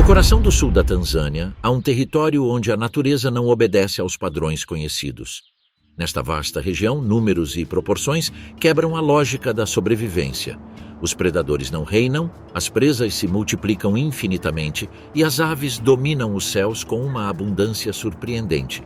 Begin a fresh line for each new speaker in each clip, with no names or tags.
coração do sul da Tanzânia, há um território onde a natureza não obedece aos padrões conhecidos. Nesta vasta região, números e proporções quebram a lógica da sobrevivência. Os predadores não reinam, as presas se multiplicam infinitamente e as aves dominam os céus com uma abundância surpreendente.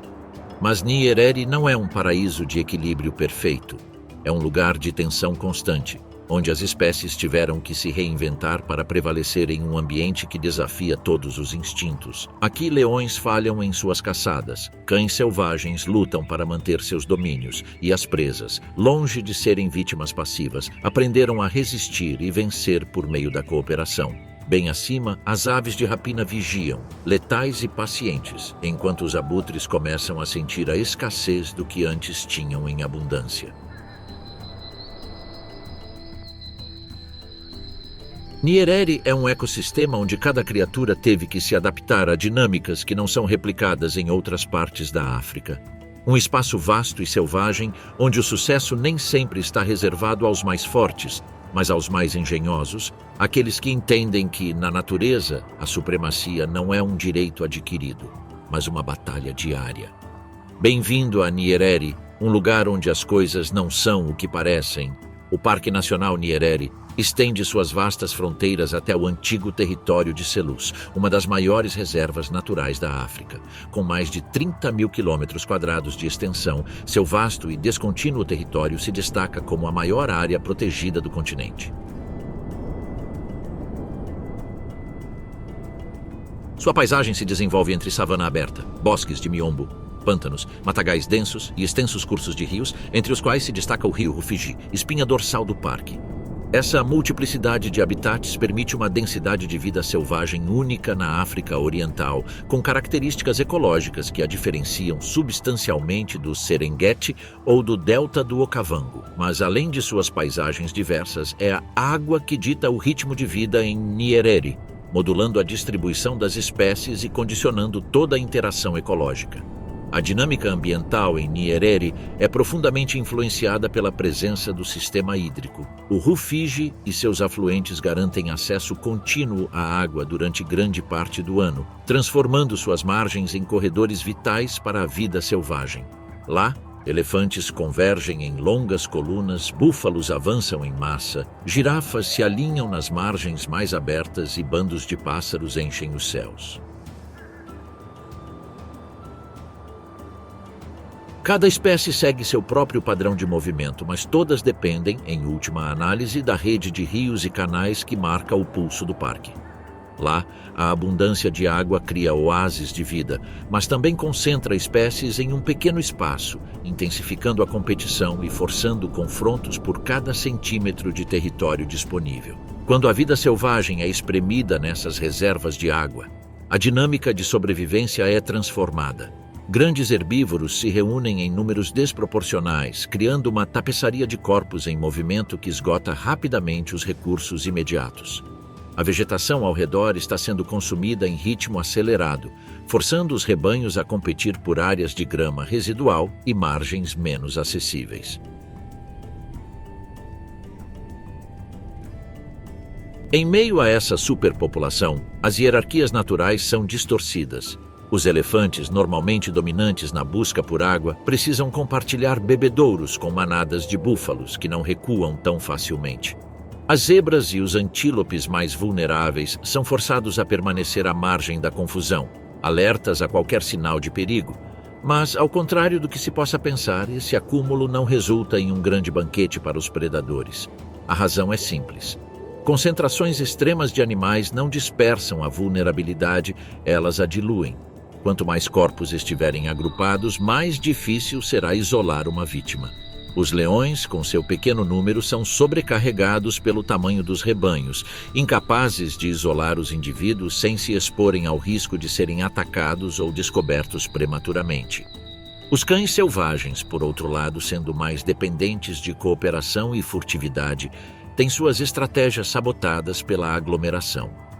Mas Nyerere não é um paraíso de equilíbrio perfeito. É um lugar de tensão constante, onde as espécies tiveram que se reinventar para prevalecer em um ambiente que desafia todos os instintos. Aqui, leões falham em suas caçadas, cães selvagens lutam para manter seus domínios, e as presas, longe de serem vítimas passivas, aprenderam a resistir e vencer por meio da cooperação. Bem acima, as aves de rapina vigiam, letais e pacientes, enquanto os abutres começam a sentir a escassez do que antes tinham em abundância. Nyerere é um ecossistema onde cada criatura teve que se adaptar a dinâmicas que não são replicadas em outras partes da África. Um espaço vasto e selvagem, onde o sucesso nem sempre está reservado aos mais fortes, mas aos mais engenhosos, aqueles que entendem que, na natureza, a supremacia não é um direito adquirido, mas uma batalha diária. Bem-vindo a Nyerere, um lugar onde as coisas não são o que parecem. O Parque Nacional Nyerere estende suas vastas fronteiras até o antigo território de Selous, uma das maiores reservas naturais da África. Com mais de 30 mil quilômetros quadrados de extensão, seu vasto e descontínuo território se destaca como a maior área protegida do continente. Sua paisagem se desenvolve entre savana aberta, bosques de miombo, pântanos, matagais densos e extensos cursos de rios, entre os quais se destaca o rio Rufiji, espinha dorsal do parque. Essa multiplicidade de habitats permite uma densidade de vida selvagem única na África Oriental, com características ecológicas que a diferenciam substancialmente do Serengeti ou do delta do Okavango. Mas além de suas paisagens diversas, é a água que dita o ritmo de vida em Nyerere, modulando a distribuição das espécies e condicionando toda a interação ecológica. A dinâmica ambiental em Nyerere é profundamente influenciada pela presença do sistema hídrico. O Rufiji e seus afluentes garantem acesso contínuo à água durante grande parte do ano, transformando suas margens em corredores vitais para a vida selvagem. Lá, elefantes convergem em longas colunas, búfalos avançam em massa, girafas se alinham nas margens mais abertas e bandos de pássaros enchem os céus. Cada espécie segue seu próprio padrão de movimento, mas todas dependem, em última análise, da rede de rios e canais que marca o pulso do parque. Lá, a abundância de água cria oásis de vida, mas também concentra espécies em um pequeno espaço, intensificando a competição e forçando confrontos por cada centímetro de território disponível. Quando a vida selvagem é espremida nessas reservas de água, a dinâmica de sobrevivência é transformada. Grandes herbívoros se reúnem em números desproporcionais, criando uma tapeçaria de corpos em movimento que esgota rapidamente os recursos imediatos. A vegetação ao redor está sendo consumida em ritmo acelerado, forçando os rebanhos a competir por áreas de grama residual e margens menos acessíveis. Em meio a essa superpopulação, as hierarquias naturais são distorcidas. Os elefantes, normalmente dominantes na busca por água, precisam compartilhar bebedouros com manadas de búfalos que não recuam tão facilmente. As zebras e os antílopes mais vulneráveis são forçados a permanecer à margem da confusão, alertas a qualquer sinal de perigo. Mas, ao contrário do que se possa pensar, esse acúmulo não resulta em um grande banquete para os predadores. A razão é simples. Concentrações extremas de animais não dispersam a vulnerabilidade, elas a diluem. Quanto mais corpos estiverem agrupados, mais difícil será isolar uma vítima. Os leões, com seu pequeno número, são sobrecarregados pelo tamanho dos rebanhos, incapazes de isolar os indivíduos sem se exporem ao risco de serem atacados ou descobertos prematuramente. Os cães selvagens, por outro lado, sendo mais dependentes de cooperação e furtividade, têm suas estratégias sabotadas pela aglomeração.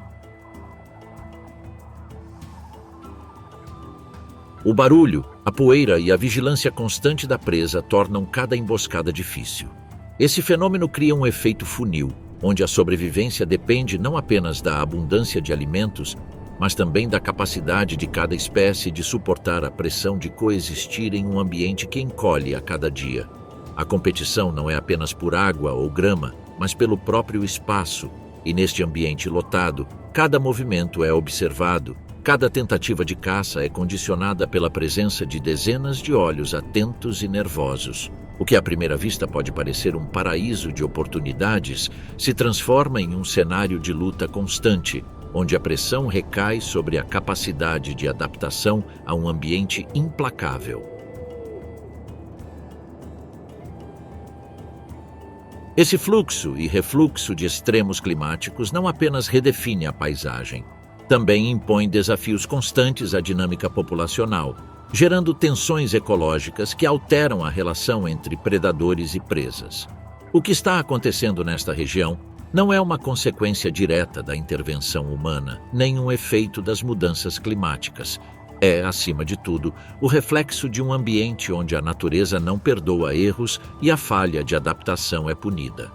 O barulho, a poeira e a vigilância constante da presa tornam cada emboscada difícil. Esse fenômeno cria um efeito funil, onde a sobrevivência depende não apenas da abundância de alimentos, mas também da capacidade de cada espécie de suportar a pressão de coexistir em um ambiente que encolhe a cada dia. A competição não é apenas por água ou grama, mas pelo próprio espaço, e neste ambiente lotado, cada movimento é observado, cada tentativa de caça é condicionada pela presença de dezenas de olhos atentos e nervosos. O que à primeira vista pode parecer um paraíso de oportunidades, se transforma em um cenário de luta constante, onde a pressão recai sobre a capacidade de adaptação a um ambiente implacável. Esse fluxo e refluxo de extremos climáticos não apenas redefine a paisagem, também impõe desafios constantes à dinâmica populacional, gerando tensões ecológicas que alteram a relação entre predadores e presas. O que está acontecendo nesta região não é uma consequência direta da intervenção humana, nem um efeito das mudanças climáticas. É, acima de tudo, o reflexo de um ambiente onde a natureza não perdoa erros e a falha de adaptação é punida.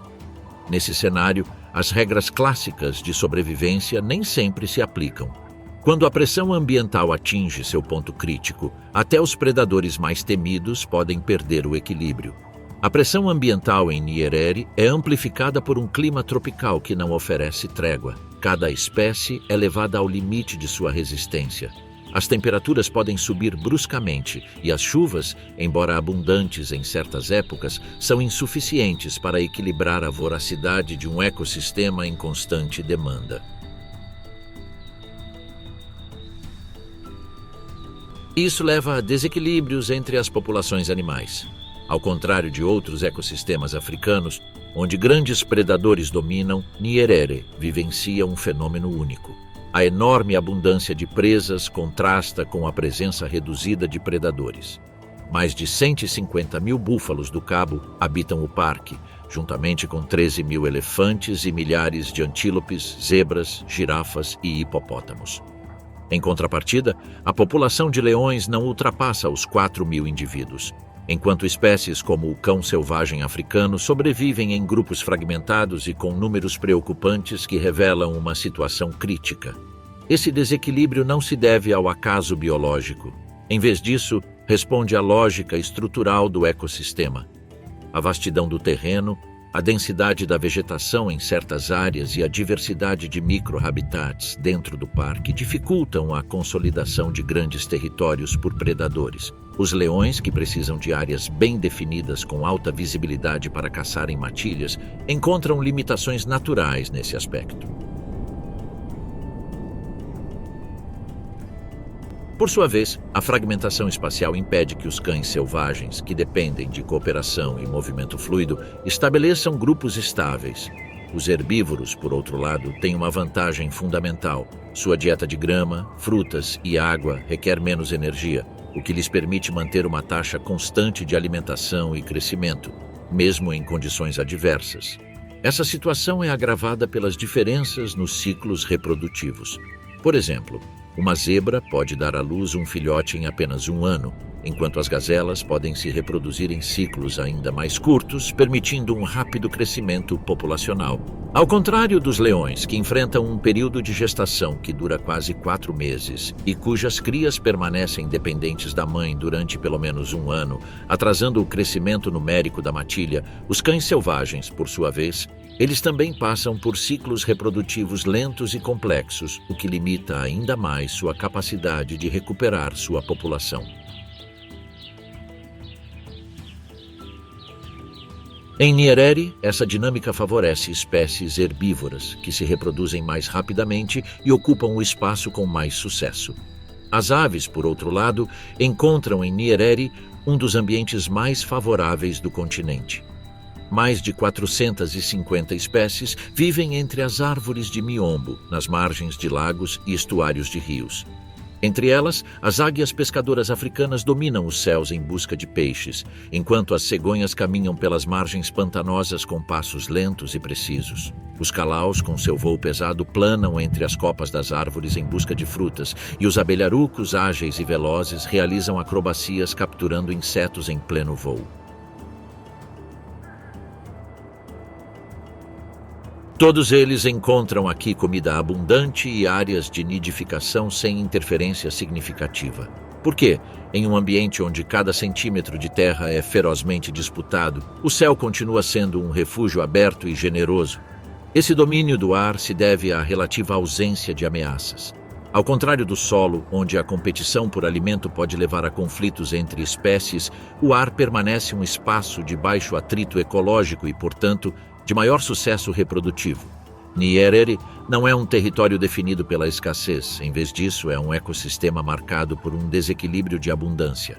Nesse cenário, as regras clássicas de sobrevivência nem sempre se aplicam. Quando a pressão ambiental atinge seu ponto crítico, até os predadores mais temidos podem perder o equilíbrio. A pressão ambiental em Nyerere é amplificada por um clima tropical que não oferece trégua. Cada espécie é levada ao limite de sua resistência. As temperaturas podem subir bruscamente e as chuvas, embora abundantes em certas épocas, são insuficientes para equilibrar a voracidade de um ecossistema em constante demanda. Isso leva a desequilíbrios entre as populações animais. Ao contrário de outros ecossistemas africanos, onde grandes predadores dominam, Nyerere vivencia um fenômeno único. A enorme abundância de presas contrasta com a presença reduzida de predadores. Mais de 150 mil búfalos do Cabo habitam o parque, juntamente com 13 mil elefantes e milhares de antílopes, zebras, girafas e hipopótamos. Em contrapartida, a população de leões não ultrapassa os 4 mil indivíduos, enquanto espécies como o cão selvagem africano sobrevivem em grupos fragmentados e com números preocupantes que revelam uma situação crítica. Esse desequilíbrio não se deve ao acaso biológico. Em vez disso, responde à lógica estrutural do ecossistema. A vastidão do terreno, a densidade da vegetação em certas áreas e a diversidade de micro-habitats dentro do parque dificultam a consolidação de grandes territórios por predadores. Os leões, que precisam de áreas bem definidas com alta visibilidade para caçar em matilhas, encontram limitações naturais nesse aspecto. Por sua vez, a fragmentação espacial impede que os cães selvagens, que dependem de cooperação e movimento fluido, estabeleçam grupos estáveis. Os herbívoros, por outro lado, têm uma vantagem fundamental. Sua dieta de grama, frutas e água requer menos energia, o que lhes permite manter uma taxa constante de alimentação e crescimento, mesmo em condições adversas. Essa situação é agravada pelas diferenças nos ciclos reprodutivos. Por exemplo, uma zebra pode dar à luz um filhote em apenas 1 ano, enquanto as gazelas podem se reproduzir em ciclos ainda mais curtos, permitindo um rápido crescimento populacional. Ao contrário dos leões, que enfrentam um período de gestação que dura quase 4 meses e cujas crias permanecem dependentes da mãe durante pelo menos 1 ano, atrasando o crescimento numérico da matilha, os cães selvagens, por sua vez, eles também passam por ciclos reprodutivos lentos e complexos, o que limita ainda mais sua capacidade de recuperar sua população. Em Nyerere, essa dinâmica favorece espécies herbívoras, que se reproduzem mais rapidamente e ocupam o espaço com mais sucesso. As aves, por outro lado, encontram em Nyerere um dos ambientes mais favoráveis do continente. Mais de 450 espécies vivem entre as árvores de miombo, nas margens de lagos e estuários de rios. Entre elas, as águias pescadoras africanas dominam os céus em busca de peixes, enquanto as cegonhas caminham pelas margens pantanosas com passos lentos e precisos. Os calaus, com seu voo pesado, planam entre as copas das árvores em busca de frutas, e os abelharucos, ágeis e velozes, realizam acrobacias capturando insetos em pleno voo. Todos eles encontram aqui comida abundante e áreas de nidificação sem interferência significativa. Por quê? Em um ambiente onde cada centímetro de terra é ferozmente disputado, o céu continua sendo um refúgio aberto e generoso. Esse domínio do ar se deve à relativa ausência de ameaças. Ao contrário do solo, onde a competição por alimento pode levar a conflitos entre espécies, o ar permanece um espaço de baixo atrito ecológico e, portanto, de maior sucesso reprodutivo. Nyerere não é um território definido pela escassez, em vez disso é um ecossistema marcado por um desequilíbrio de abundância.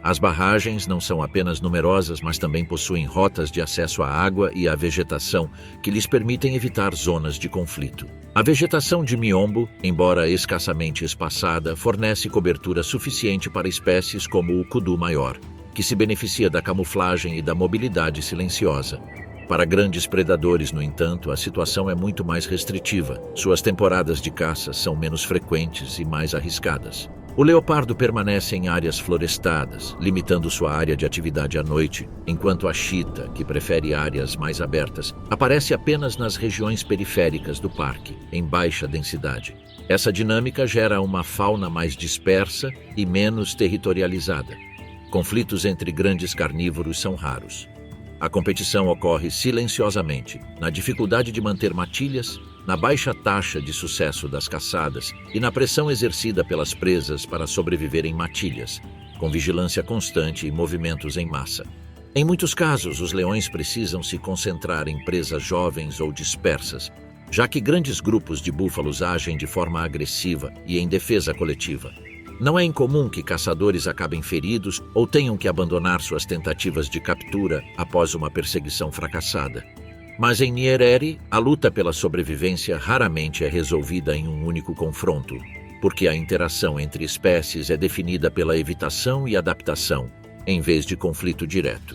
As barragens não são apenas numerosas, mas também possuem rotas de acesso à água e à vegetação que lhes permitem evitar zonas de conflito. A vegetação de Miombo, embora escassamente espaçada, fornece cobertura suficiente para espécies como o kudu maior, que se beneficia da camuflagem e da mobilidade silenciosa. Para grandes predadores, no entanto, a situação é muito mais restritiva. Suas temporadas de caça são menos frequentes e mais arriscadas. O leopardo permanece em áreas florestadas, limitando sua área de atividade à noite, enquanto a chita, que prefere áreas mais abertas, aparece apenas nas regiões periféricas do parque, em baixa densidade. Essa dinâmica gera uma fauna mais dispersa e menos territorializada. Conflitos entre grandes carnívoros são raros. A competição ocorre silenciosamente, na dificuldade de manter matilhas, na baixa taxa de sucesso das caçadas e na pressão exercida pelas presas para sobreviver em matilhas, com vigilância constante e movimentos em massa. Em muitos casos, os leões precisam se concentrar em presas jovens ou dispersas, já que grandes grupos de búfalos agem de forma agressiva e em defesa coletiva. Não é incomum que caçadores acabem feridos ou tenham que abandonar suas tentativas de captura após uma perseguição fracassada. Mas em Nyerere, a luta pela sobrevivência raramente é resolvida em um único confronto, porque a interação entre espécies é definida pela evitação e adaptação, em vez de conflito direto.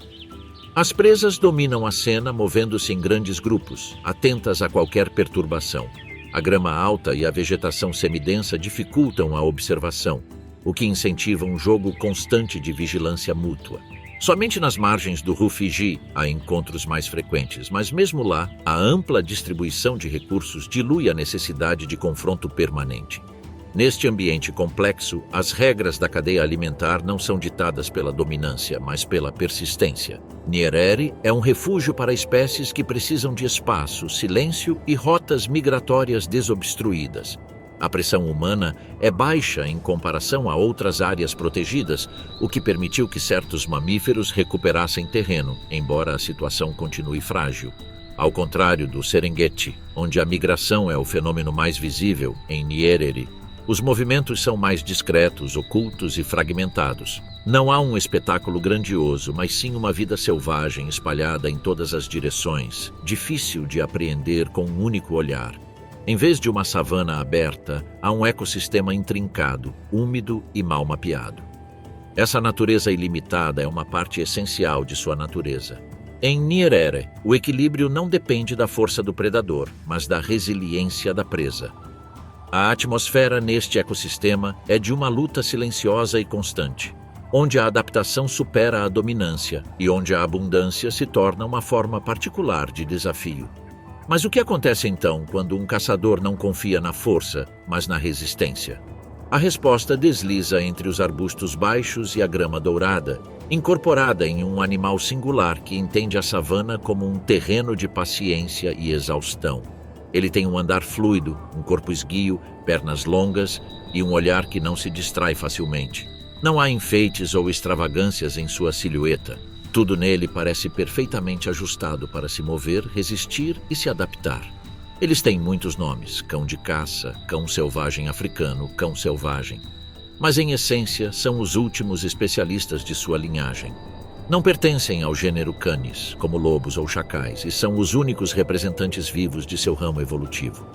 As presas dominam a cena movendo-se em grandes grupos, atentas a qualquer perturbação. A grama alta e a vegetação semidensa dificultam a observação, o que incentiva um jogo constante de vigilância mútua. Somente nas margens do rio Fiji há encontros mais frequentes, mas mesmo lá, a ampla distribuição de recursos dilui a necessidade de confronto permanente. Neste ambiente complexo, as regras da cadeia alimentar não são ditadas pela dominância, mas pela persistência. Nyerere é um refúgio para espécies que precisam de espaço, silêncio e rotas migratórias desobstruídas. A pressão humana é baixa em comparação a outras áreas protegidas, o que permitiu que certos mamíferos recuperassem terreno, embora a situação continue frágil. Ao contrário do Serengeti, onde a migração é o fenômeno mais visível, em Nyerere, os movimentos são mais discretos, ocultos e fragmentados. Não há um espetáculo grandioso, mas sim uma vida selvagem espalhada em todas as direções, difícil de apreender com um único olhar. Em vez de uma savana aberta, há um ecossistema intrincado, úmido e mal mapeado. Essa natureza ilimitada é uma parte essencial de sua natureza. Em Nyerere, o equilíbrio não depende da força do predador, mas da resiliência da presa. A atmosfera neste ecossistema é de uma luta silenciosa e constante, onde a adaptação supera a dominância e onde a abundância se torna uma forma particular de desafio. Mas o que acontece então quando um caçador não confia na força, mas na resistência? A resposta desliza entre os arbustos baixos e a grama dourada, incorporada em um animal singular que entende a savana como um terreno de paciência e exaustão. Ele tem um andar fluido, um corpo esguio, pernas longas e um olhar que não se distrai facilmente. Não há enfeites ou extravagâncias em sua silhueta. Tudo nele parece perfeitamente ajustado para se mover, resistir e se adaptar. Eles têm muitos nomes: cão de caça, cão selvagem africano, cão selvagem. Mas em essência são os últimos especialistas de sua linhagem. Não pertencem ao gênero Canis, como lobos ou chacais, e são os únicos representantes vivos de seu ramo evolutivo.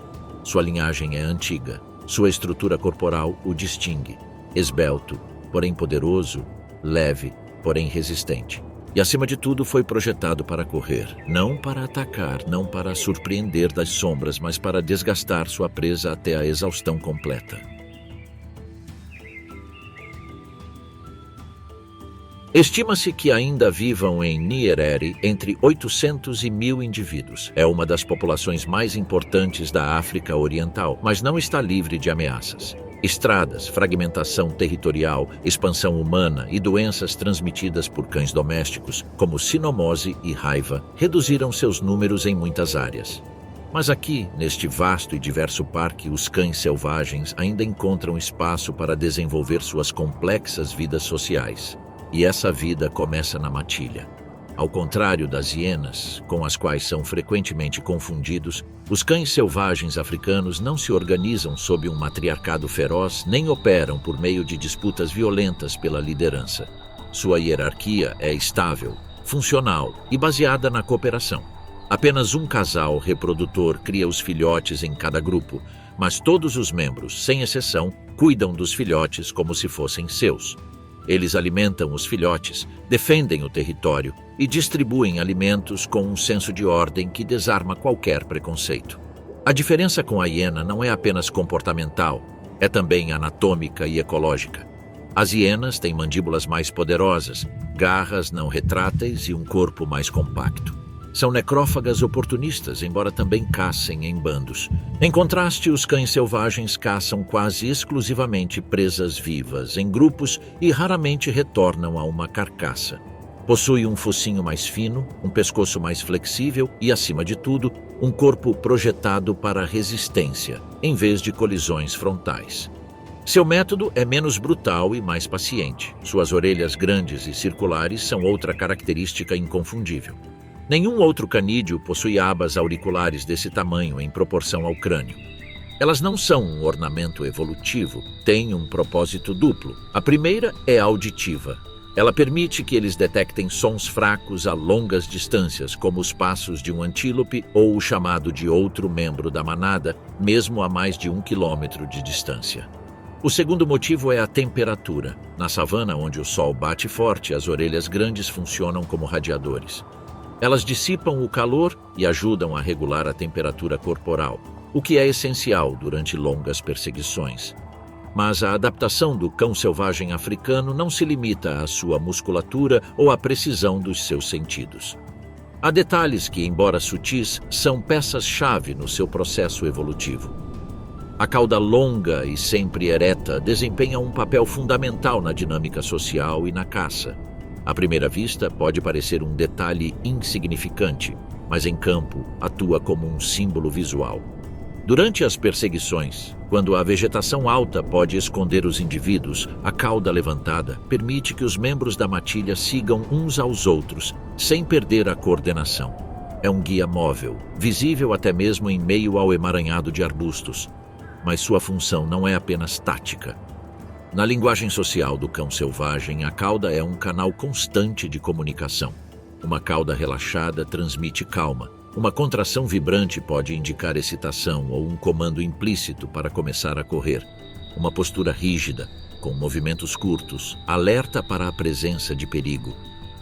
Sua linhagem é antiga, sua estrutura corporal o distingue. Esbelto, porém poderoso, leve, porém resistente. E acima de tudo foi projetado para correr, não para atacar, não para surpreender das sombras, mas para desgastar sua presa até a exaustão completa. Estima-se que ainda vivam em Nyerere entre 800 e 1000 indivíduos. É uma das populações mais importantes da África Oriental, mas não está livre de ameaças. Estradas, fragmentação territorial, expansão humana e doenças transmitidas por cães domésticos, como sinomose e raiva, reduziram seus números em muitas áreas. Mas aqui, neste vasto e diverso parque, os cães selvagens ainda encontram espaço para desenvolver suas complexas vidas sociais. E essa vida começa na matilha. Ao contrário das hienas, com as quais são frequentemente confundidos, os cães selvagens africanos não se organizam sob um matriarcado feroz nem operam por meio de disputas violentas pela liderança. Sua hierarquia é estável, funcional e baseada na cooperação. Apenas um casal reprodutor cria os filhotes em cada grupo, mas todos os membros, sem exceção, cuidam dos filhotes como se fossem seus. Eles alimentam os filhotes, defendem o território e distribuem alimentos com um senso de ordem que desarma qualquer preconceito. A diferença com a hiena não é apenas comportamental, é também anatômica e ecológica. As hienas têm mandíbulas mais poderosas, garras não retráteis e um corpo mais compacto. São necrófagas oportunistas, embora também caçem em bandos. Em contraste, os cães selvagens caçam quase exclusivamente presas vivas, em grupos, e raramente retornam a uma carcaça. Possui um focinho mais fino, um pescoço mais flexível e, acima de tudo, um corpo projetado para resistência, em vez de colisões frontais. Seu método é menos brutal e mais paciente. Suas orelhas grandes e circulares são outra característica inconfundível. Nenhum outro canídeo possui abas auriculares desse tamanho em proporção ao crânio. Elas não são um ornamento evolutivo, têm um propósito duplo. A primeira é auditiva. Ela permite que eles detectem sons fracos a longas distâncias, como os passos de um antílope ou o chamado de outro membro da manada, mesmo a mais de 1 quilômetro de distância. O segundo motivo é a temperatura. Na savana, onde o sol bate forte, as orelhas grandes funcionam como radiadores. Elas dissipam o calor e ajudam a regular a temperatura corporal, o que é essencial durante longas perseguições. Mas a adaptação do cão selvagem africano não se limita à sua musculatura ou à precisão dos seus sentidos. Há detalhes que, embora sutis, são peças-chave no seu processo evolutivo. A cauda longa e sempre ereta desempenha um papel fundamental na dinâmica social e na caça. À primeira vista, pode parecer um detalhe insignificante, mas em campo atua como um símbolo visual. Durante as perseguições, quando a vegetação alta pode esconder os indivíduos, a cauda levantada permite que os membros da matilha sigam uns aos outros, sem perder a coordenação. É um guia móvel, visível até mesmo em meio ao emaranhado de arbustos, mas sua função não é apenas tática. Na linguagem social do cão selvagem, a cauda é um canal constante de comunicação. Uma cauda relaxada transmite calma. Uma contração vibrante pode indicar excitação ou um comando implícito para começar a correr. Uma postura rígida, com movimentos curtos, alerta para a presença de perigo.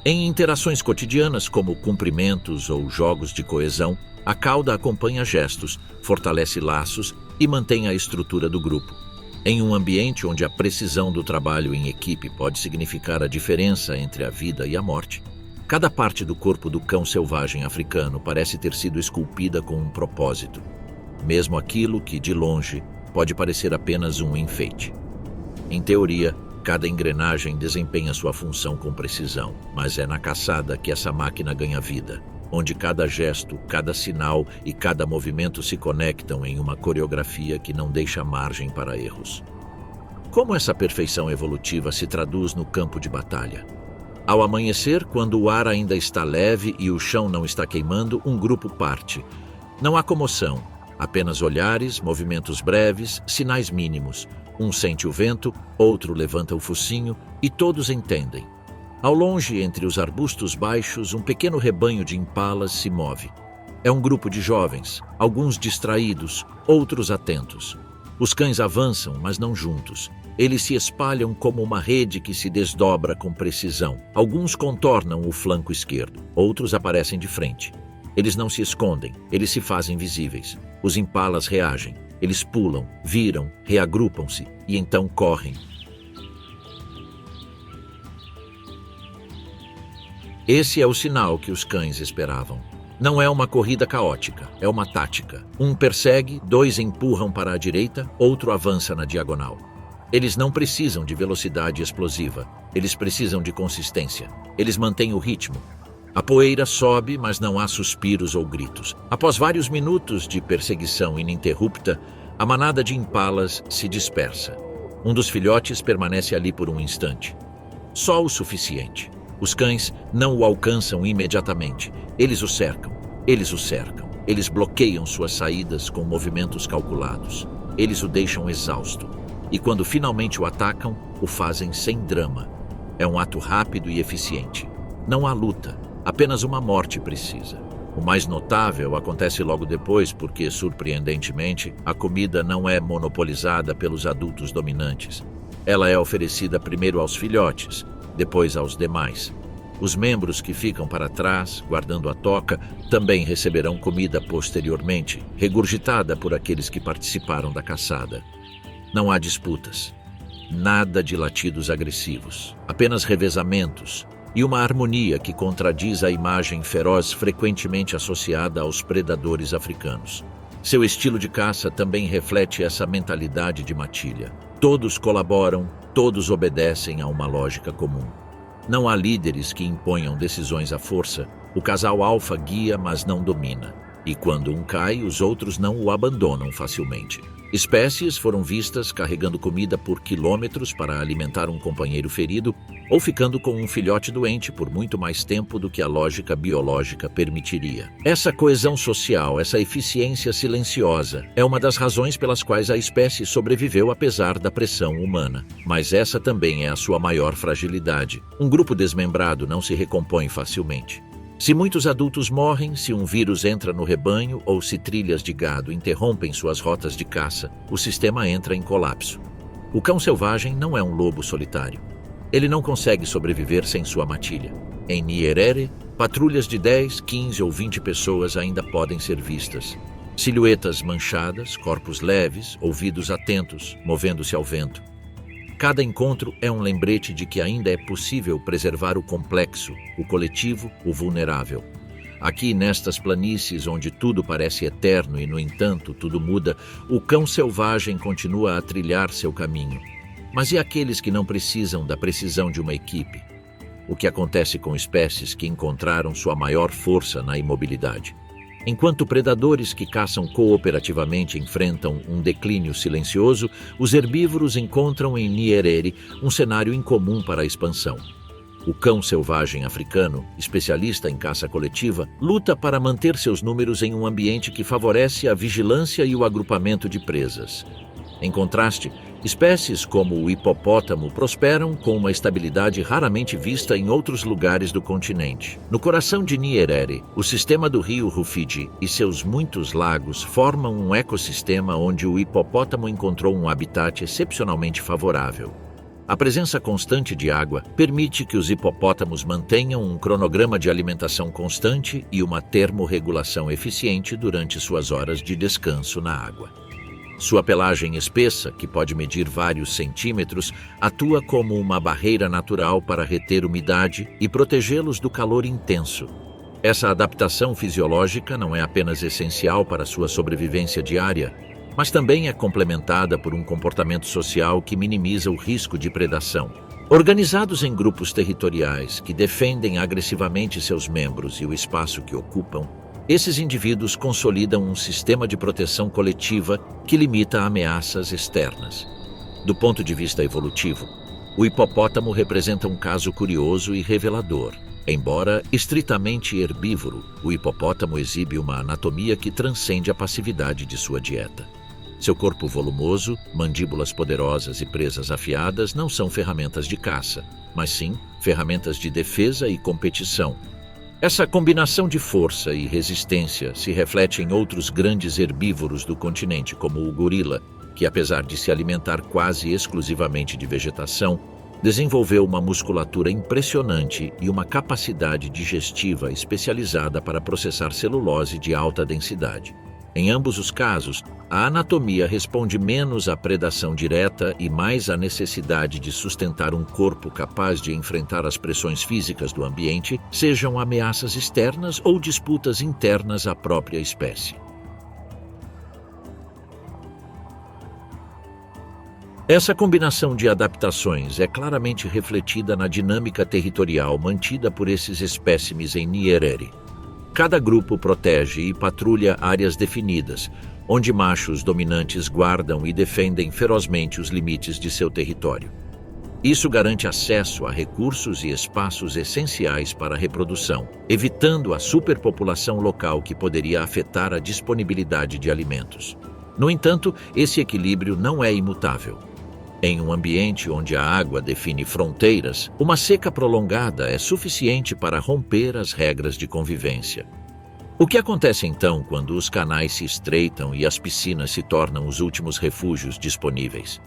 Em interações cotidianas, como cumprimentos ou jogos de coesão, a cauda acompanha gestos, fortalece laços e mantém a estrutura do grupo. Em um ambiente onde a precisão do trabalho em equipe pode significar a diferença entre a vida e a morte, cada parte do corpo do cão selvagem africano parece ter sido esculpida com um propósito, mesmo aquilo que, de longe, pode parecer apenas um enfeite. Em teoria, cada engrenagem desempenha sua função com precisão, mas é na caçada que essa máquina ganha vida, onde cada gesto, cada sinal e cada movimento se conectam em uma coreografia que não deixa margem para erros. Como essa perfeição evolutiva se traduz no campo de batalha? Ao amanhecer, quando o ar ainda está leve e o chão não está queimando, um grupo parte. Não há comoção, apenas olhares, movimentos breves, sinais mínimos. Um sente o vento, outro levanta o focinho e todos entendem. Ao longe, entre os arbustos baixos, um pequeno rebanho de impalas se move. É um grupo de jovens, alguns distraídos, outros atentos. Os cães avançam, mas não juntos. Eles se espalham como uma rede que se desdobra com precisão. Alguns contornam o flanco esquerdo, outros aparecem de frente. Eles não se escondem, eles se fazem visíveis. Os impalas reagem, eles pulam, viram, reagrupam-se e então correm. Esse é o sinal que os cães esperavam. Não é uma corrida caótica, é uma tática. Um persegue, dois empurram para a direita, outro avança na diagonal. Eles não precisam de velocidade explosiva, eles precisam de consistência. Eles mantêm o ritmo. A poeira sobe, mas não há suspiros ou gritos. Após vários minutos de perseguição ininterrupta, a manada de impalas se dispersa. Um dos filhotes permanece ali por um instante. Só o suficiente. Os cães não o alcançam imediatamente. Eles o cercam, eles o cercam. Eles bloqueiam suas saídas com movimentos calculados. Eles o deixam exausto. E quando finalmente o atacam, o fazem sem drama. É um ato rápido e eficiente. Não há luta, apenas uma morte precisa. O mais notável acontece logo depois porque, surpreendentemente, a comida não é monopolizada pelos adultos dominantes. Ela é oferecida primeiro aos filhotes, depois aos demais. Os membros que ficam para trás, guardando a toca, também receberão comida posteriormente, regurgitada por aqueles que participaram da caçada. Não há disputas, nada de latidos agressivos, apenas revezamentos e uma harmonia que contradiz a imagem feroz frequentemente associada aos predadores africanos. Seu estilo de caça também reflete essa mentalidade de matilha. Todos colaboram, todos obedecem a uma lógica comum. Não há líderes que imponham decisões à força. O casal alfa guia, mas não domina. E quando um cai, os outros não o abandonam facilmente. Espécies foram vistas carregando comida por quilômetros para alimentar um companheiro ferido ou ficando com um filhote doente por muito mais tempo do que a lógica biológica permitiria. Essa coesão social, essa eficiência silenciosa, é uma das razões pelas quais a espécie sobreviveu apesar da pressão humana. Mas essa também é a sua maior fragilidade. Um grupo desmembrado não se recompõe facilmente. Se muitos adultos morrem, se um vírus entra no rebanho ou se trilhas de gado interrompem suas rotas de caça, o sistema entra em colapso. O cão selvagem não é um lobo solitário. Ele não consegue sobreviver sem sua matilha. Em Nyerere, patrulhas de 10, 15 ou 20 pessoas ainda podem ser vistas. Silhuetas manchadas, corpos leves, ouvidos atentos, movendo-se ao vento. Cada encontro é um lembrete de que ainda é possível preservar o complexo, o coletivo, o vulnerável. Aqui, nestas planícies onde tudo parece eterno e, no entanto, tudo muda, o cão selvagem continua a trilhar seu caminho. Mas e aqueles que não precisam da precisão de uma equipe? O que acontece com espécies que encontraram sua maior força na imobilidade? Enquanto predadores que caçam cooperativamente enfrentam um declínio silencioso, os herbívoros encontram em Nyerere um cenário incomum para a expansão. O cão selvagem africano, especialista em caça coletiva, luta para manter seus números em um ambiente que favorece a vigilância e o agrupamento de presas. Em contraste, espécies como o hipopótamo prosperam com uma estabilidade raramente vista em outros lugares do continente. No coração de Nyerere, o sistema do rio Rufiji e seus muitos lagos formam um ecossistema onde o hipopótamo encontrou um habitat excepcionalmente favorável. A presença constante de água permite que os hipopótamos mantenham um cronograma de alimentação constante e uma termorregulação eficiente durante suas horas de descanso na água. Sua pelagem espessa, que pode medir vários centímetros, atua como uma barreira natural para reter umidade e protegê-los do calor intenso. Essa adaptação fisiológica não é apenas essencial para sua sobrevivência diária, mas também é complementada por um comportamento social que minimiza o risco de predação. Organizados em grupos territoriais que defendem agressivamente seus membros e o espaço que ocupam, esses indivíduos consolidam um sistema de proteção coletiva que limita ameaças externas. Do ponto de vista evolutivo, o hipopótamo representa um caso curioso e revelador. Embora estritamente herbívoro, o hipopótamo exibe uma anatomia que transcende a passividade de sua dieta. Seu corpo volumoso, mandíbulas poderosas e presas afiadas não são ferramentas de caça, mas sim ferramentas de defesa e competição. Essa combinação de força e resistência se reflete em outros grandes herbívoros do continente, como o gorila, que apesar de se alimentar quase exclusivamente de vegetação, desenvolveu uma musculatura impressionante e uma capacidade digestiva especializada para processar celulose de alta densidade. Em ambos os casos, a anatomia responde menos à predação direta e mais à necessidade de sustentar um corpo capaz de enfrentar as pressões físicas do ambiente, sejam ameaças externas ou disputas internas à própria espécie. Essa combinação de adaptações é claramente refletida na dinâmica territorial mantida por esses espécimes em Nyerere. Cada grupo protege e patrulha áreas definidas, onde machos dominantes guardam e defendem ferozmente os limites de seu território. Isso garante acesso a recursos e espaços essenciais para a reprodução, evitando a superpopulação local que poderia afetar a disponibilidade de alimentos. No entanto, esse equilíbrio não é imutável. Em um ambiente onde a água define fronteiras, uma seca prolongada é suficiente para romper as regras de convivência. O que acontece então quando os canais se estreitam e as piscinas se tornam os últimos refúgios disponíveis?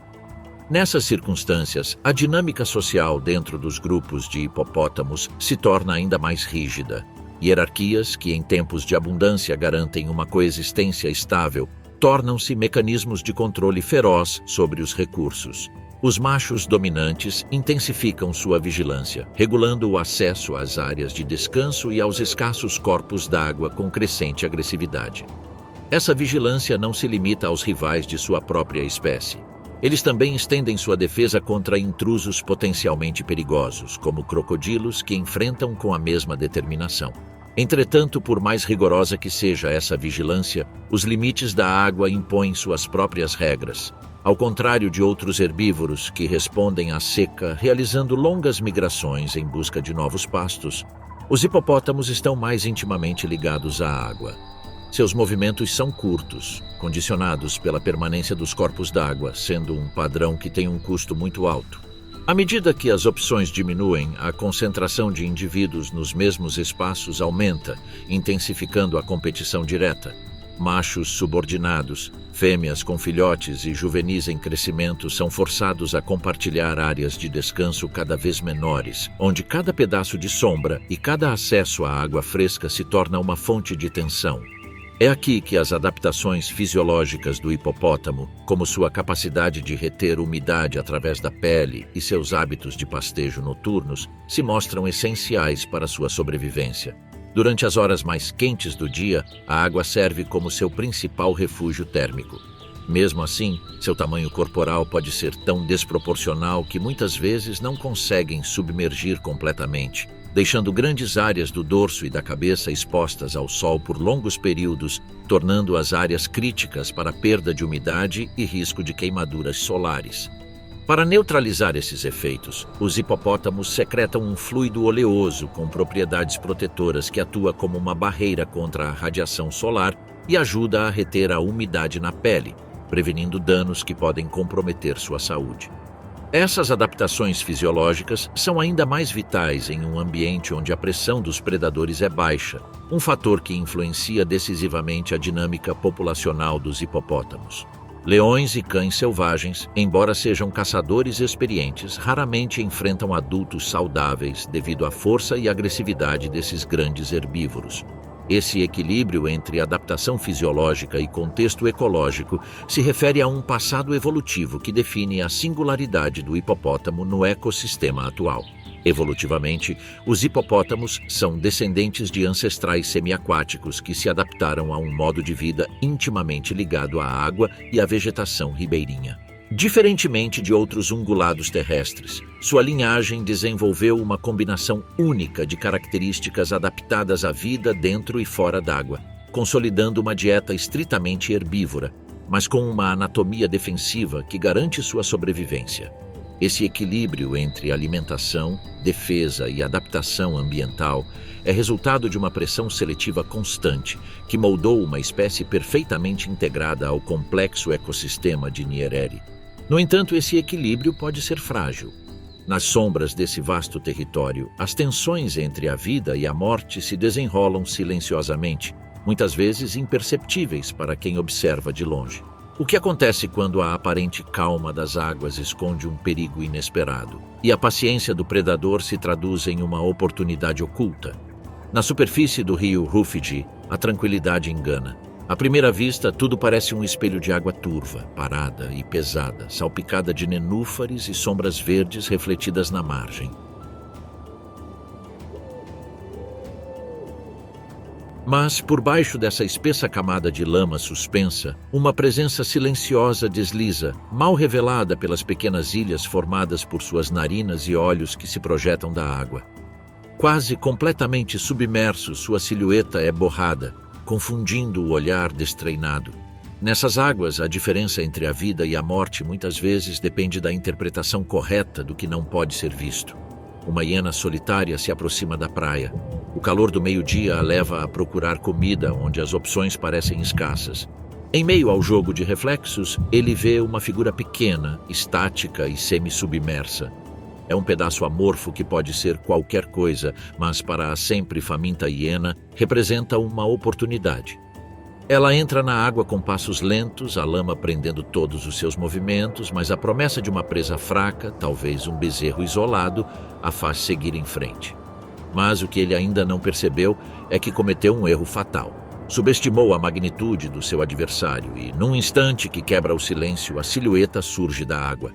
Nessas circunstâncias, a dinâmica social dentro dos grupos de hipopótamos se torna ainda mais rígida. Hierarquias que em tempos de abundância garantem uma coexistência estável tornam-se mecanismos de controle feroz sobre os recursos. Os machos dominantes intensificam sua vigilância, regulando o acesso às áreas de descanso e aos escassos corpos d'água com crescente agressividade. Essa vigilância não se limita aos rivais de sua própria espécie. Eles também estendem sua defesa contra intrusos potencialmente perigosos, como crocodilos que enfrentam com a mesma determinação. Entretanto, por mais rigorosa que seja essa vigilância, os limites da água impõem suas próprias regras. Ao contrário de outros herbívoros que respondem à seca realizando longas migrações em busca de novos pastos, os hipopótamos estão mais intimamente ligados à água. Seus movimentos são curtos, condicionados pela permanência dos corpos d'água, sendo um padrão que tem um custo muito alto. À medida que as opções diminuem, a concentração de indivíduos nos mesmos espaços aumenta, intensificando a competição direta. Machos subordinados, fêmeas com filhotes e juvenis em crescimento são forçados a compartilhar áreas de descanso cada vez menores, onde cada pedaço de sombra e cada acesso à água fresca se torna uma fonte de tensão. É aqui que as adaptações fisiológicas do hipopótamo, como sua capacidade de reter umidade através da pele e seus hábitos de pastejo noturnos, se mostram essenciais para sua sobrevivência. Durante as horas mais quentes do dia, a água serve como seu principal refúgio térmico. Mesmo assim, seu tamanho corporal pode ser tão desproporcional que muitas vezes não conseguem submergir completamente, deixando grandes áreas do dorso e da cabeça expostas ao sol por longos períodos, tornando as áreas críticas para perda de umidade e risco de queimaduras solares. Para neutralizar esses efeitos, os hipopótamos secretam um fluido oleoso com propriedades protetoras que atua como uma barreira contra a radiação solar e ajuda a reter a umidade na pele, prevenindo danos que podem comprometer sua saúde. Essas adaptações fisiológicas são ainda mais vitais em um ambiente onde a pressão dos predadores é baixa, um fator que influencia decisivamente a dinâmica populacional dos hipopótamos. Leões e cães selvagens, embora sejam caçadores experientes, raramente enfrentam adultos saudáveis devido à força e agressividade desses grandes herbívoros. Esse equilíbrio entre adaptação fisiológica e contexto ecológico se refere a um passado evolutivo que define a singularidade do hipopótamo no ecossistema atual. Evolutivamente, os hipopótamos são descendentes de ancestrais semiaquáticos que se adaptaram a um modo de vida intimamente ligado à água e à vegetação ribeirinha. Diferentemente de outros ungulados terrestres, sua linhagem desenvolveu uma combinação única de características adaptadas à vida dentro e fora d'água, consolidando uma dieta estritamente herbívora, mas com uma anatomia defensiva que garante sua sobrevivência. Esse equilíbrio entre alimentação, defesa e adaptação ambiental é resultado de uma pressão seletiva constante que moldou uma espécie perfeitamente integrada ao complexo ecossistema de Nyerere. No entanto, esse equilíbrio pode ser frágil. Nas sombras desse vasto território, as tensões entre a vida e a morte se desenrolam silenciosamente, muitas vezes imperceptíveis para quem observa de longe. O que acontece quando a aparente calma das águas esconde um perigo inesperado e a paciência do predador se traduz em uma oportunidade oculta? Na superfície do rio Rufiji, a tranquilidade engana. À primeira vista, tudo parece um espelho de água turva, parada e pesada, salpicada de nenúfares e sombras verdes refletidas na margem. Mas, por baixo dessa espessa camada de lama suspensa, uma presença silenciosa desliza, mal revelada pelas pequenas ilhas formadas por suas narinas e olhos que se projetam da água. Quase completamente submerso, sua silhueta é borrada, confundindo o olhar destreinado. Nessas águas, a diferença entre a vida e a morte muitas vezes depende da interpretação correta do que não pode ser visto. Uma hiena solitária se aproxima da praia. O calor do meio-dia a leva a procurar comida onde as opções parecem escassas. Em meio ao jogo de reflexos, ele vê uma figura pequena, estática e semi-submersa. É um pedaço amorfo que pode ser qualquer coisa, mas para a sempre faminta hiena, representa uma oportunidade. Ela entra na água com passos lentos, a lama prendendo todos os seus movimentos, mas a promessa de uma presa fraca, talvez um bezerro isolado, a faz seguir em frente. Mas o que ele ainda não percebeu é que cometeu um erro fatal. Subestimou a magnitude do seu adversário e, num instante que quebra o silêncio, a silhueta surge da água.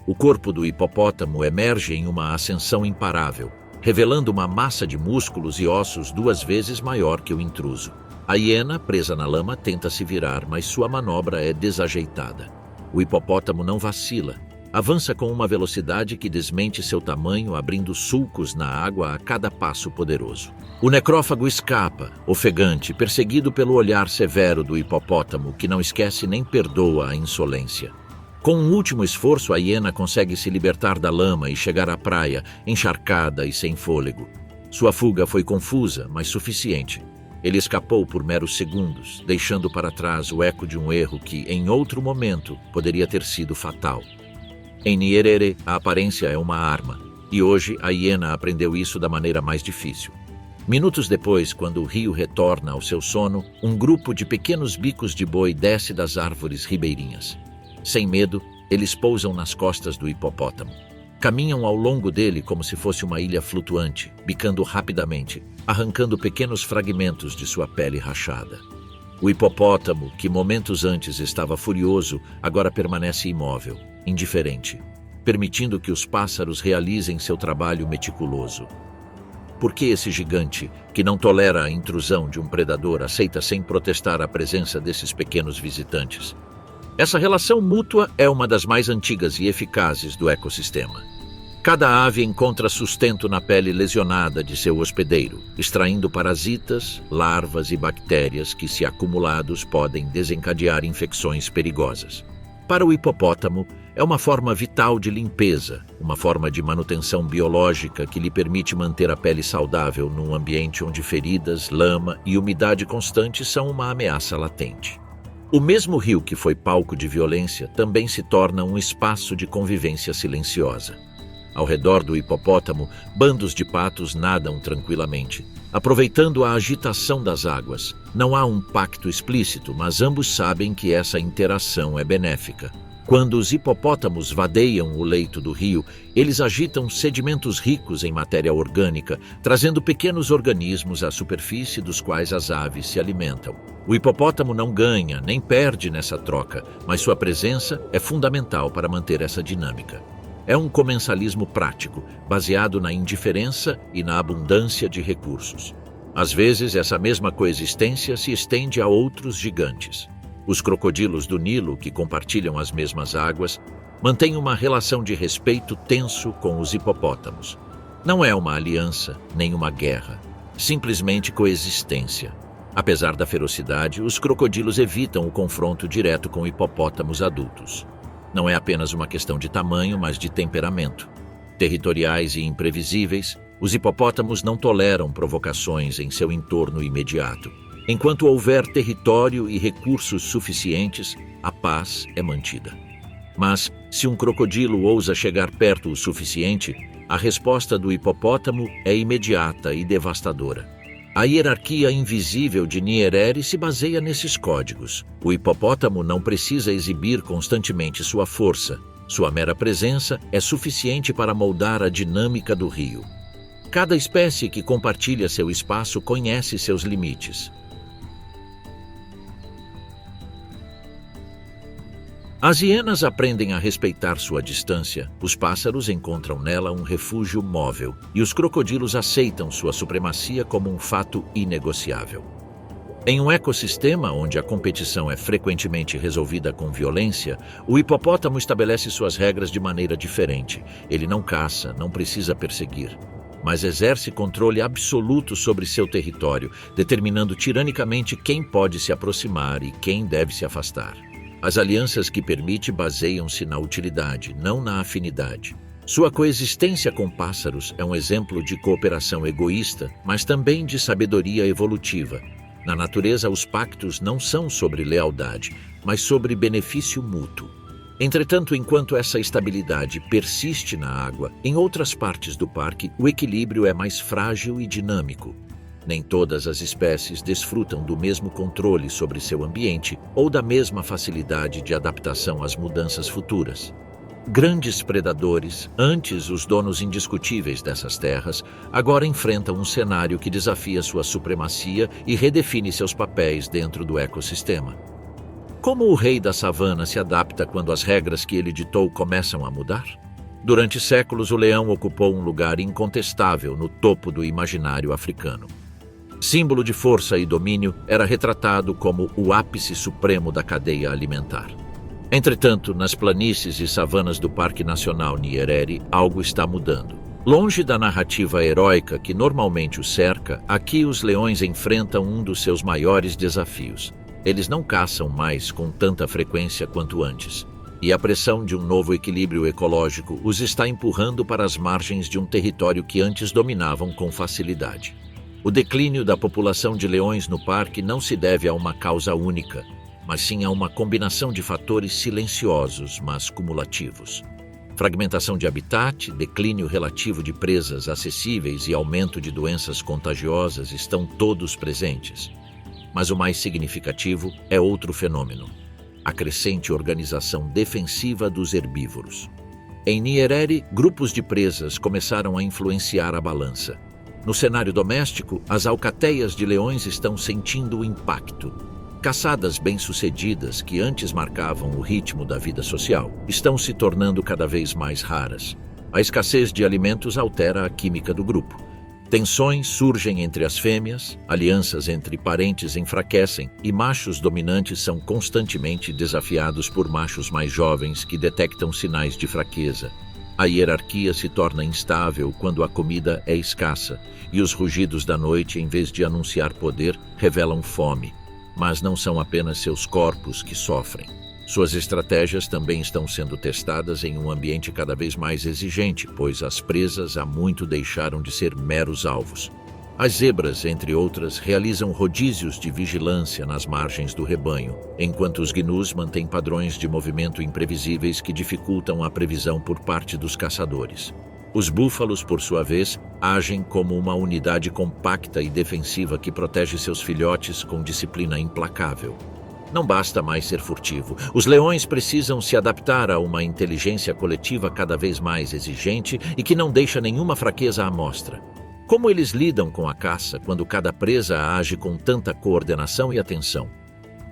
O corpo do hipopótamo emerge em uma ascensão imparável, revelando uma massa de músculos e ossos 2 vezes maior que o intruso. A hiena, presa na lama, tenta se virar, mas sua manobra é desajeitada. O hipopótamo não vacila. Avança com uma velocidade que desmente seu tamanho, abrindo sulcos na água a cada passo poderoso. O necrófago escapa, ofegante, perseguido pelo olhar severo do hipopótamo, que não esquece nem perdoa a insolência. Com um último esforço, a hiena consegue se libertar da lama e chegar à praia, encharcada e sem fôlego. Sua fuga foi confusa, mas suficiente. Ele escapou por meros segundos, deixando para trás o eco de um erro que, em outro momento, poderia ter sido fatal. Em Nyerere, a aparência é uma arma, e hoje a hiena aprendeu isso da maneira mais difícil. Minutos depois, quando o rio retorna ao seu sono, um grupo de pequenos bicos de boi desce das árvores ribeirinhas. Sem medo, eles pousam nas costas do hipopótamo. Caminham ao longo dele como se fosse uma ilha flutuante, bicando rapidamente, arrancando pequenos fragmentos de sua pele rachada. O hipopótamo, que momentos antes estava furioso, agora permanece imóvel, indiferente, permitindo que os pássaros realizem seu trabalho meticuloso. Por que esse gigante, que não tolera a intrusão de um predador, aceita sem protestar a presença desses pequenos visitantes? Essa relação mútua é uma das mais antigas e eficazes do ecossistema. Cada ave encontra sustento na pele lesionada de seu hospedeiro, extraindo parasitas, larvas e bactérias que, se acumulados, podem desencadear infecções perigosas. Para o hipopótamo, é uma forma vital de limpeza, uma forma de manutenção biológica que lhe permite manter a pele saudável num ambiente onde feridas, lama e umidade constante são uma ameaça latente. O mesmo rio que foi palco de violência também se torna um espaço de convivência silenciosa. Ao redor do hipopótamo, bandos de patos nadam tranquilamente, aproveitando a agitação das águas. Não há um pacto explícito, mas ambos sabem que essa interação é benéfica. Quando os hipopótamos vadeiam o leito do rio, eles agitam sedimentos ricos em matéria orgânica, trazendo pequenos organismos à superfície dos quais as aves se alimentam. O hipopótamo não ganha nem perde nessa troca, mas sua presença é fundamental para manter essa dinâmica. É um comensalismo prático, baseado na indiferença e na abundância de recursos. Às vezes, essa mesma coexistência se estende a outros gigantes. Os crocodilos do Nilo, que compartilham as mesmas águas, mantêm uma relação de respeito tenso com os hipopótamos. Não é uma aliança, nem uma guerra, simplesmente coexistência. Apesar da ferocidade, os crocodilos evitam o confronto direto com hipopótamos adultos. Não é apenas uma questão de tamanho, mas de temperamento. Territoriais e imprevisíveis, os hipopótamos não toleram provocações em seu entorno imediato. Enquanto houver território e recursos suficientes, a paz é mantida. Mas, se um crocodilo ousa chegar perto o suficiente, a resposta do hipopótamo é imediata e devastadora. A hierarquia invisível de Nyerere se baseia nesses códigos. O hipopótamo não precisa exibir constantemente sua força. Sua mera presença é suficiente para moldar a dinâmica do rio. Cada espécie que compartilha seu espaço conhece seus limites. As hienas aprendem a respeitar sua distância, os pássaros encontram nela um refúgio móvel e os crocodilos aceitam sua supremacia como um fato inegociável. Em um ecossistema onde a competição é frequentemente resolvida com violência, o hipopótamo estabelece suas regras de maneira diferente. Ele não caça, não precisa perseguir, mas exerce controle absoluto sobre seu território, determinando tiranicamente quem pode se aproximar e quem deve se afastar. As alianças que permite baseiam-se na utilidade, não na afinidade. Sua coexistência com pássaros é um exemplo de cooperação egoísta, mas também de sabedoria evolutiva. Na natureza, os pactos não são sobre lealdade, mas sobre benefício mútuo. Entretanto, enquanto essa estabilidade persiste na água, em outras partes do parque, o equilíbrio é mais frágil e dinâmico. Nem todas as espécies desfrutam do mesmo controle sobre seu ambiente ou da mesma facilidade de adaptação às mudanças futuras. Grandes predadores, antes os donos indiscutíveis dessas terras, agora enfrentam um cenário que desafia sua supremacia e redefine seus papéis dentro do ecossistema. Como o rei da savana se adapta quando as regras que ele ditou começam a mudar? Durante séculos, o leão ocupou um lugar incontestável no topo do imaginário africano. Símbolo de força e domínio, era retratado como o ápice supremo da cadeia alimentar. Entretanto, nas planícies e savanas do Parque Nacional Nyerere, algo está mudando. Longe da narrativa heróica que normalmente o cerca, aqui os leões enfrentam um dos seus maiores desafios. Eles não caçam mais com tanta frequência quanto antes, e a pressão de um novo equilíbrio ecológico os está empurrando para as margens de um território que antes dominavam com facilidade. O declínio da população de leões no parque não se deve a uma causa única, mas sim a uma combinação de fatores silenciosos, mas cumulativos. Fragmentação de habitat, declínio relativo de presas acessíveis e aumento de doenças contagiosas estão todos presentes. Mas o mais significativo é outro fenômeno: a crescente organização defensiva dos herbívoros. Em Nyerere, grupos de presas começaram a influenciar a balança. No cenário doméstico, as alcateias de leões estão sentindo o impacto. Caçadas bem-sucedidas, que antes marcavam o ritmo da vida social, estão se tornando cada vez mais raras. A escassez de alimentos altera a química do grupo. Tensões surgem entre as fêmeas, alianças entre parentes enfraquecem e machos dominantes são constantemente desafiados por machos mais jovens que detectam sinais de fraqueza. A hierarquia se torna instável quando a comida é escassa e os rugidos da noite, em vez de anunciar poder, revelam fome. Mas não são apenas seus corpos que sofrem. Suas estratégias também estão sendo testadas em um ambiente cada vez mais exigente, pois as presas há muito deixaram de ser meros alvos. As zebras, entre outras, realizam rodízios de vigilância nas margens do rebanho, enquanto os gnus mantêm padrões de movimento imprevisíveis que dificultam a previsão por parte dos caçadores. Os búfalos, por sua vez, agem como uma unidade compacta e defensiva que protege seus filhotes com disciplina implacável. Não basta mais ser furtivo. Os leões precisam se adaptar a uma inteligência coletiva cada vez mais exigente e que não deixa nenhuma fraqueza à mostra. Como eles lidam com a caça quando cada presa age com tanta coordenação e atenção?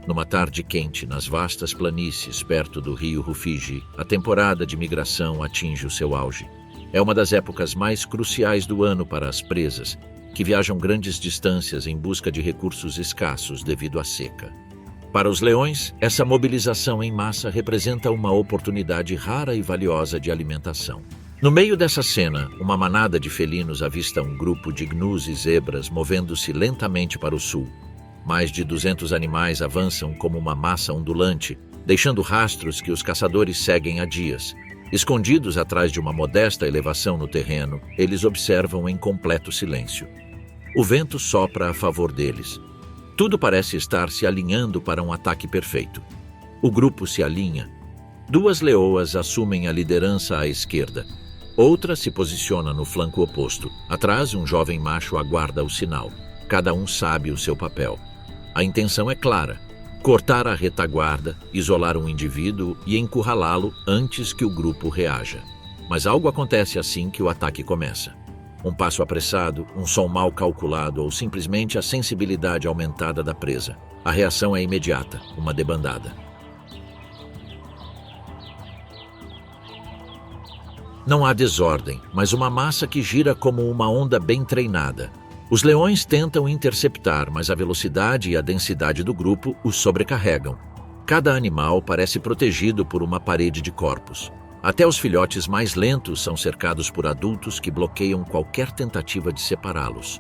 Numa tarde quente, nas vastas planícies perto do rio Rufiji, a temporada de migração atinge o seu auge. É uma das épocas mais cruciais do ano para as presas, que viajam grandes distâncias em busca de recursos escassos devido à seca. Para os leões, essa mobilização em massa representa uma oportunidade rara e valiosa de alimentação. No meio dessa cena, uma manada de felinos avista um grupo de gnus e zebras movendo-se lentamente para o sul. Mais de 200 animais avançam como uma massa ondulante, deixando rastros que os caçadores seguem há dias. Escondidos atrás de uma modesta elevação no terreno, eles observam em completo silêncio. O vento sopra a favor deles. Tudo parece estar se alinhando para um ataque perfeito. O grupo se alinha. 2 leoas assumem a liderança à esquerda. Outra se posiciona no flanco oposto. Atrás, um jovem macho aguarda o sinal. Cada um sabe o seu papel. A intenção é clara: cortar a retaguarda, isolar um indivíduo e encurralá-lo antes que o grupo reaja. Mas algo acontece assim que o ataque começa. Um passo apressado, um som mal calculado ou simplesmente a sensibilidade aumentada da presa. A reação é imediata, uma debandada. Não há desordem, mas uma massa que gira como uma onda bem treinada. Os leões tentam interceptar, mas a velocidade e a densidade do grupo os sobrecarregam. Cada animal parece protegido por uma parede de corpos. Até os filhotes mais lentos são cercados por adultos que bloqueiam qualquer tentativa de separá-los.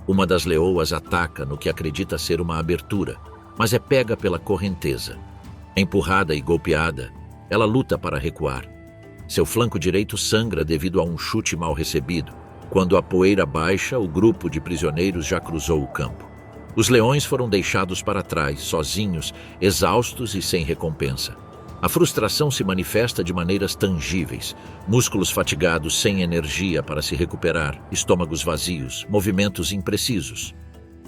Uma das leoas ataca no que acredita ser uma abertura, mas é pega pela correnteza. Empurrada e golpeada, ela luta para recuar. Seu flanco direito sangra devido a um chute mal recebido. Quando a poeira baixa, o grupo de prisioneiros já cruzou o campo. Os leões foram deixados para trás, sozinhos, exaustos e sem recompensa. A frustração se manifesta de maneiras tangíveis. Músculos fatigados sem energia para se recuperar, estômagos vazios, movimentos imprecisos.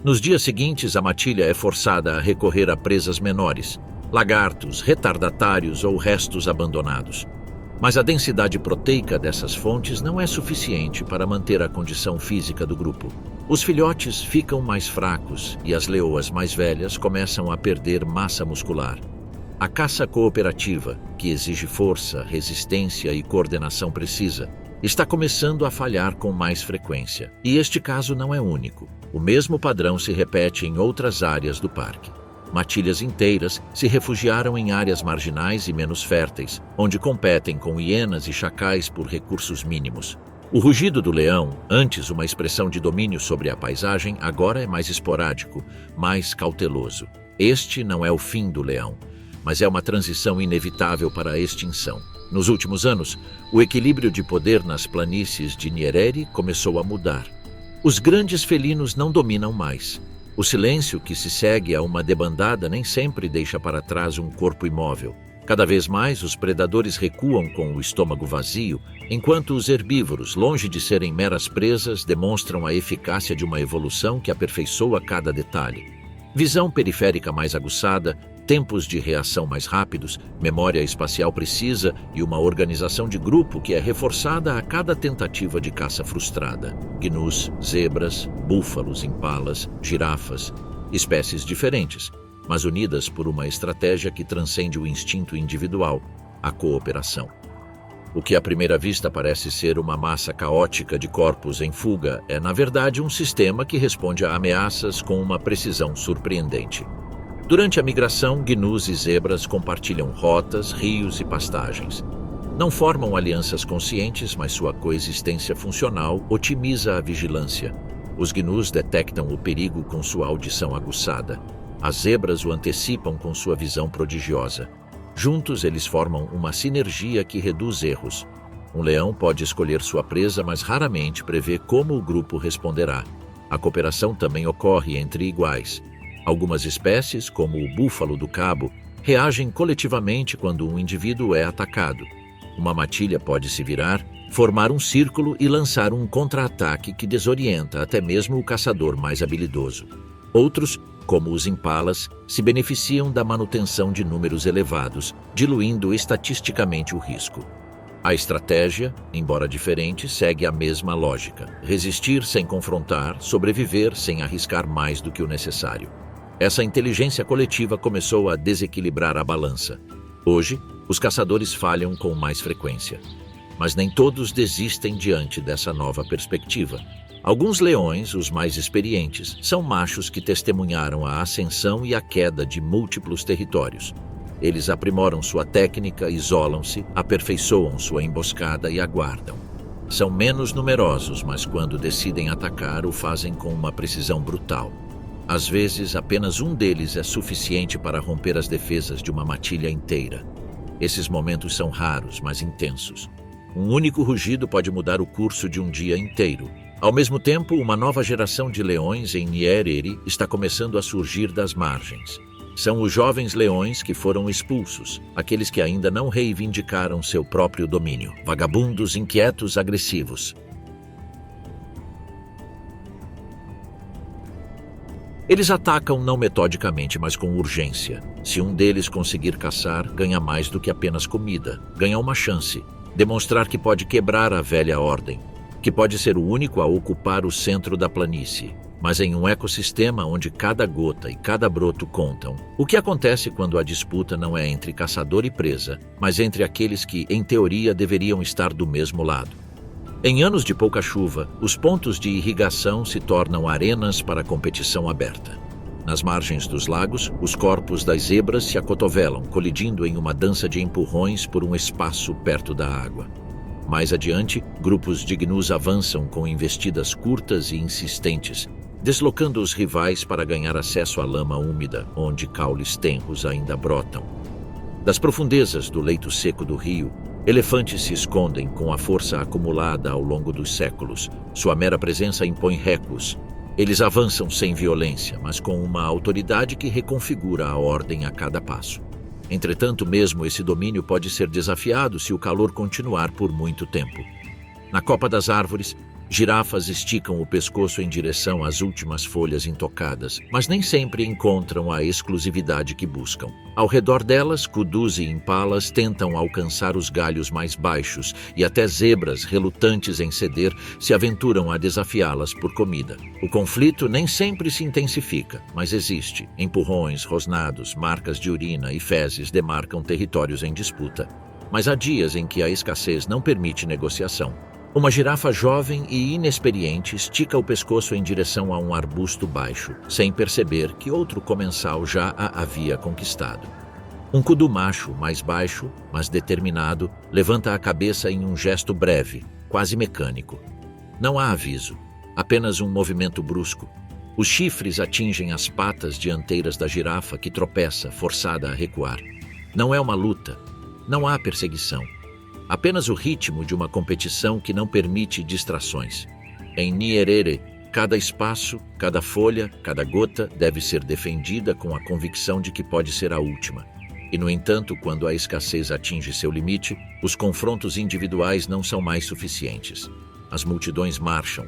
Nos dias seguintes, a matilha é forçada a recorrer a presas menores, lagartos, retardatários ou restos abandonados. Mas a densidade proteica dessas fontes não é suficiente para manter a condição física do grupo. Os filhotes ficam mais fracos e as leoas mais velhas começam a perder massa muscular. A caça cooperativa, que exige força, resistência e coordenação precisa, está começando a falhar com mais frequência. E este caso não é único. O mesmo padrão se repete em outras áreas do parque. Matilhas inteiras se refugiaram em áreas marginais e menos férteis, onde competem com hienas e chacais por recursos mínimos. O rugido do leão, antes uma expressão de domínio sobre a paisagem, agora é mais esporádico, mais cauteloso. Este não é o fim do leão, mas é uma transição inevitável para a extinção. Nos últimos anos, o equilíbrio de poder nas planícies de Nyerere começou a mudar. Os grandes felinos não dominam mais. O silêncio que se segue a uma debandada nem sempre deixa para trás um corpo imóvel. Cada vez mais, os predadores recuam com o estômago vazio, enquanto os herbívoros, longe de serem meras presas, demonstram a eficácia de uma evolução que aperfeiçoa cada detalhe. Visão periférica mais aguçada, tempos de reação mais rápidos, memória espacial precisa e uma organização de grupo que é reforçada a cada tentativa de caça frustrada. Gnus, zebras, búfalos, impalas, girafas, espécies diferentes, mas unidas por uma estratégia que transcende o instinto individual, a cooperação. O que à primeira vista parece ser uma massa caótica de corpos em fuga é, na verdade, um sistema que responde a ameaças com uma precisão surpreendente. Durante a migração, gnus e zebras compartilham rotas, rios e pastagens. Não formam alianças conscientes, mas sua coexistência funcional otimiza a vigilância. Os gnus detectam o perigo com sua audição aguçada. As zebras o antecipam com sua visão prodigiosa. Juntos, eles formam uma sinergia que reduz erros. Um leão pode escolher sua presa, mas raramente prevê como o grupo responderá. A cooperação também ocorre entre iguais. Algumas espécies, como o búfalo do cabo, reagem coletivamente quando um indivíduo é atacado. Uma matilha pode se virar, formar um círculo e lançar um contra-ataque que desorienta até mesmo o caçador mais habilidoso. Outros, como os impalas, se beneficiam da manutenção de números elevados, diluindo estatisticamente o risco. A estratégia, embora diferente, segue a mesma lógica: resistir sem confrontar, sobreviver sem arriscar mais do que o necessário. Essa inteligência coletiva começou a desequilibrar a balança. Hoje, os caçadores falham com mais frequência. Mas nem todos desistem diante dessa nova perspectiva. Alguns leões, os mais experientes, são machos que testemunharam a ascensão e a queda de múltiplos territórios. Eles aprimoram sua técnica, isolam-se, aperfeiçoam sua emboscada e aguardam. São menos numerosos, mas quando decidem atacar, o fazem com uma precisão brutal. Às vezes, apenas um deles é suficiente para romper as defesas de uma matilha inteira. Esses momentos são raros, mas intensos. Um único rugido pode mudar o curso de um dia inteiro. Ao mesmo tempo, uma nova geração de leões em Nyerere está começando a surgir das margens. São os jovens leões que foram expulsos, aqueles que ainda não reivindicaram seu próprio domínio. Vagabundos inquietos, agressivos. Eles atacam não metodicamente, mas com urgência. Se um deles conseguir caçar, ganha mais do que apenas comida. Ganha uma chance. Demonstrar que pode quebrar a velha ordem. Que pode ser o único a ocupar o centro da planície. mas em um ecossistema onde cada gota e cada broto contam. O que acontece quando a disputa não é entre caçador e presa, mas entre aqueles que, em teoria, deveriam estar do mesmo lado? Em anos de pouca chuva, os pontos de irrigação se tornam arenas para competição aberta. Nas margens dos lagos, os corpos das zebras se acotovelam, colidindo em uma dança de empurrões por um espaço perto da água. Mais adiante, grupos de gnus avançam com investidas curtas e insistentes, deslocando os rivais para ganhar acesso à lama úmida, onde caules tenros ainda brotam. Das profundezas do leito seco do rio, elefantes se escondem com a força acumulada ao longo dos séculos. Sua mera presença impõe recos. Eles avançam sem violência, mas com uma autoridade que reconfigura a ordem a cada passo. Entretanto, mesmo esse domínio pode ser desafiado se o calor continuar por muito tempo. Na copa das árvores, girafas esticam o pescoço em direção às últimas folhas intocadas, mas nem sempre encontram a exclusividade que buscam. Ao redor delas, kudus e impalas tentam alcançar os galhos mais baixos e até zebras, relutantes em ceder, se aventuram a desafiá-las por comida. O conflito nem sempre se intensifica, mas existe. Empurrões, rosnados, marcas de urina e fezes demarcam territórios em disputa. Mas há dias em que a escassez não permite negociação. Uma girafa jovem e inexperiente estica o pescoço em direção a um arbusto baixo, sem perceber que outro comensal já a havia conquistado. Um kudu macho, mais baixo, mas determinado, levanta a cabeça em um gesto breve, quase mecânico. Não há aviso, apenas um movimento brusco. Os chifres atingem as patas dianteiras da girafa, que tropeça, forçada a recuar. Não é uma luta, não há perseguição. Apenas o ritmo de uma competição que não permite distrações. Em Nyerere, cada espaço, cada folha, cada gota deve ser defendida com a convicção de que pode ser a última. E, no entanto, quando a escassez atinge seu limite, os confrontos individuais não são mais suficientes. As multidões marcham.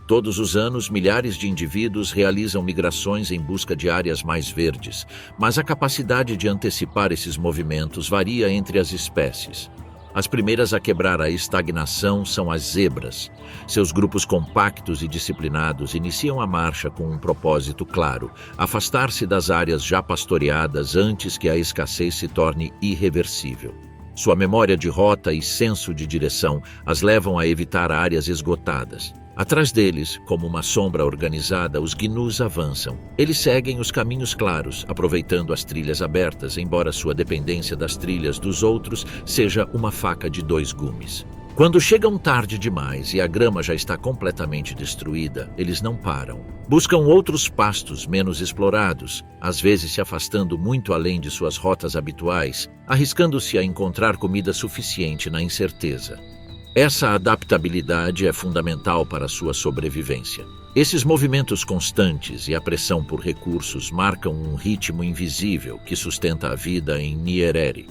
Todos os anos, milhares de indivíduos realizam migrações em busca de áreas mais verdes, mas a capacidade de antecipar esses movimentos varia entre as espécies. As primeiras a quebrar a estagnação são as zebras. Seus grupos compactos e disciplinados iniciam a marcha com um propósito claro: afastar-se das áreas já pastoreadas antes que a escassez se torne irreversível. Sua memória de rota e senso de direção as levam a evitar áreas esgotadas. Atrás deles, como uma sombra organizada, os gnus avançam. Eles seguem os caminhos claros, aproveitando as trilhas abertas, embora sua dependência das trilhas dos outros seja uma faca de dois gumes. Quando chegam tarde demais e a grama já está completamente destruída, eles não param. Buscam outros pastos menos explorados, às vezes se afastando muito além de suas rotas habituais, arriscando-se a encontrar comida suficiente na incerteza. Essa adaptabilidade é fundamental para sua sobrevivência. Esses movimentos constantes e a pressão por recursos marcam um ritmo invisível que sustenta a vida em Nyerere.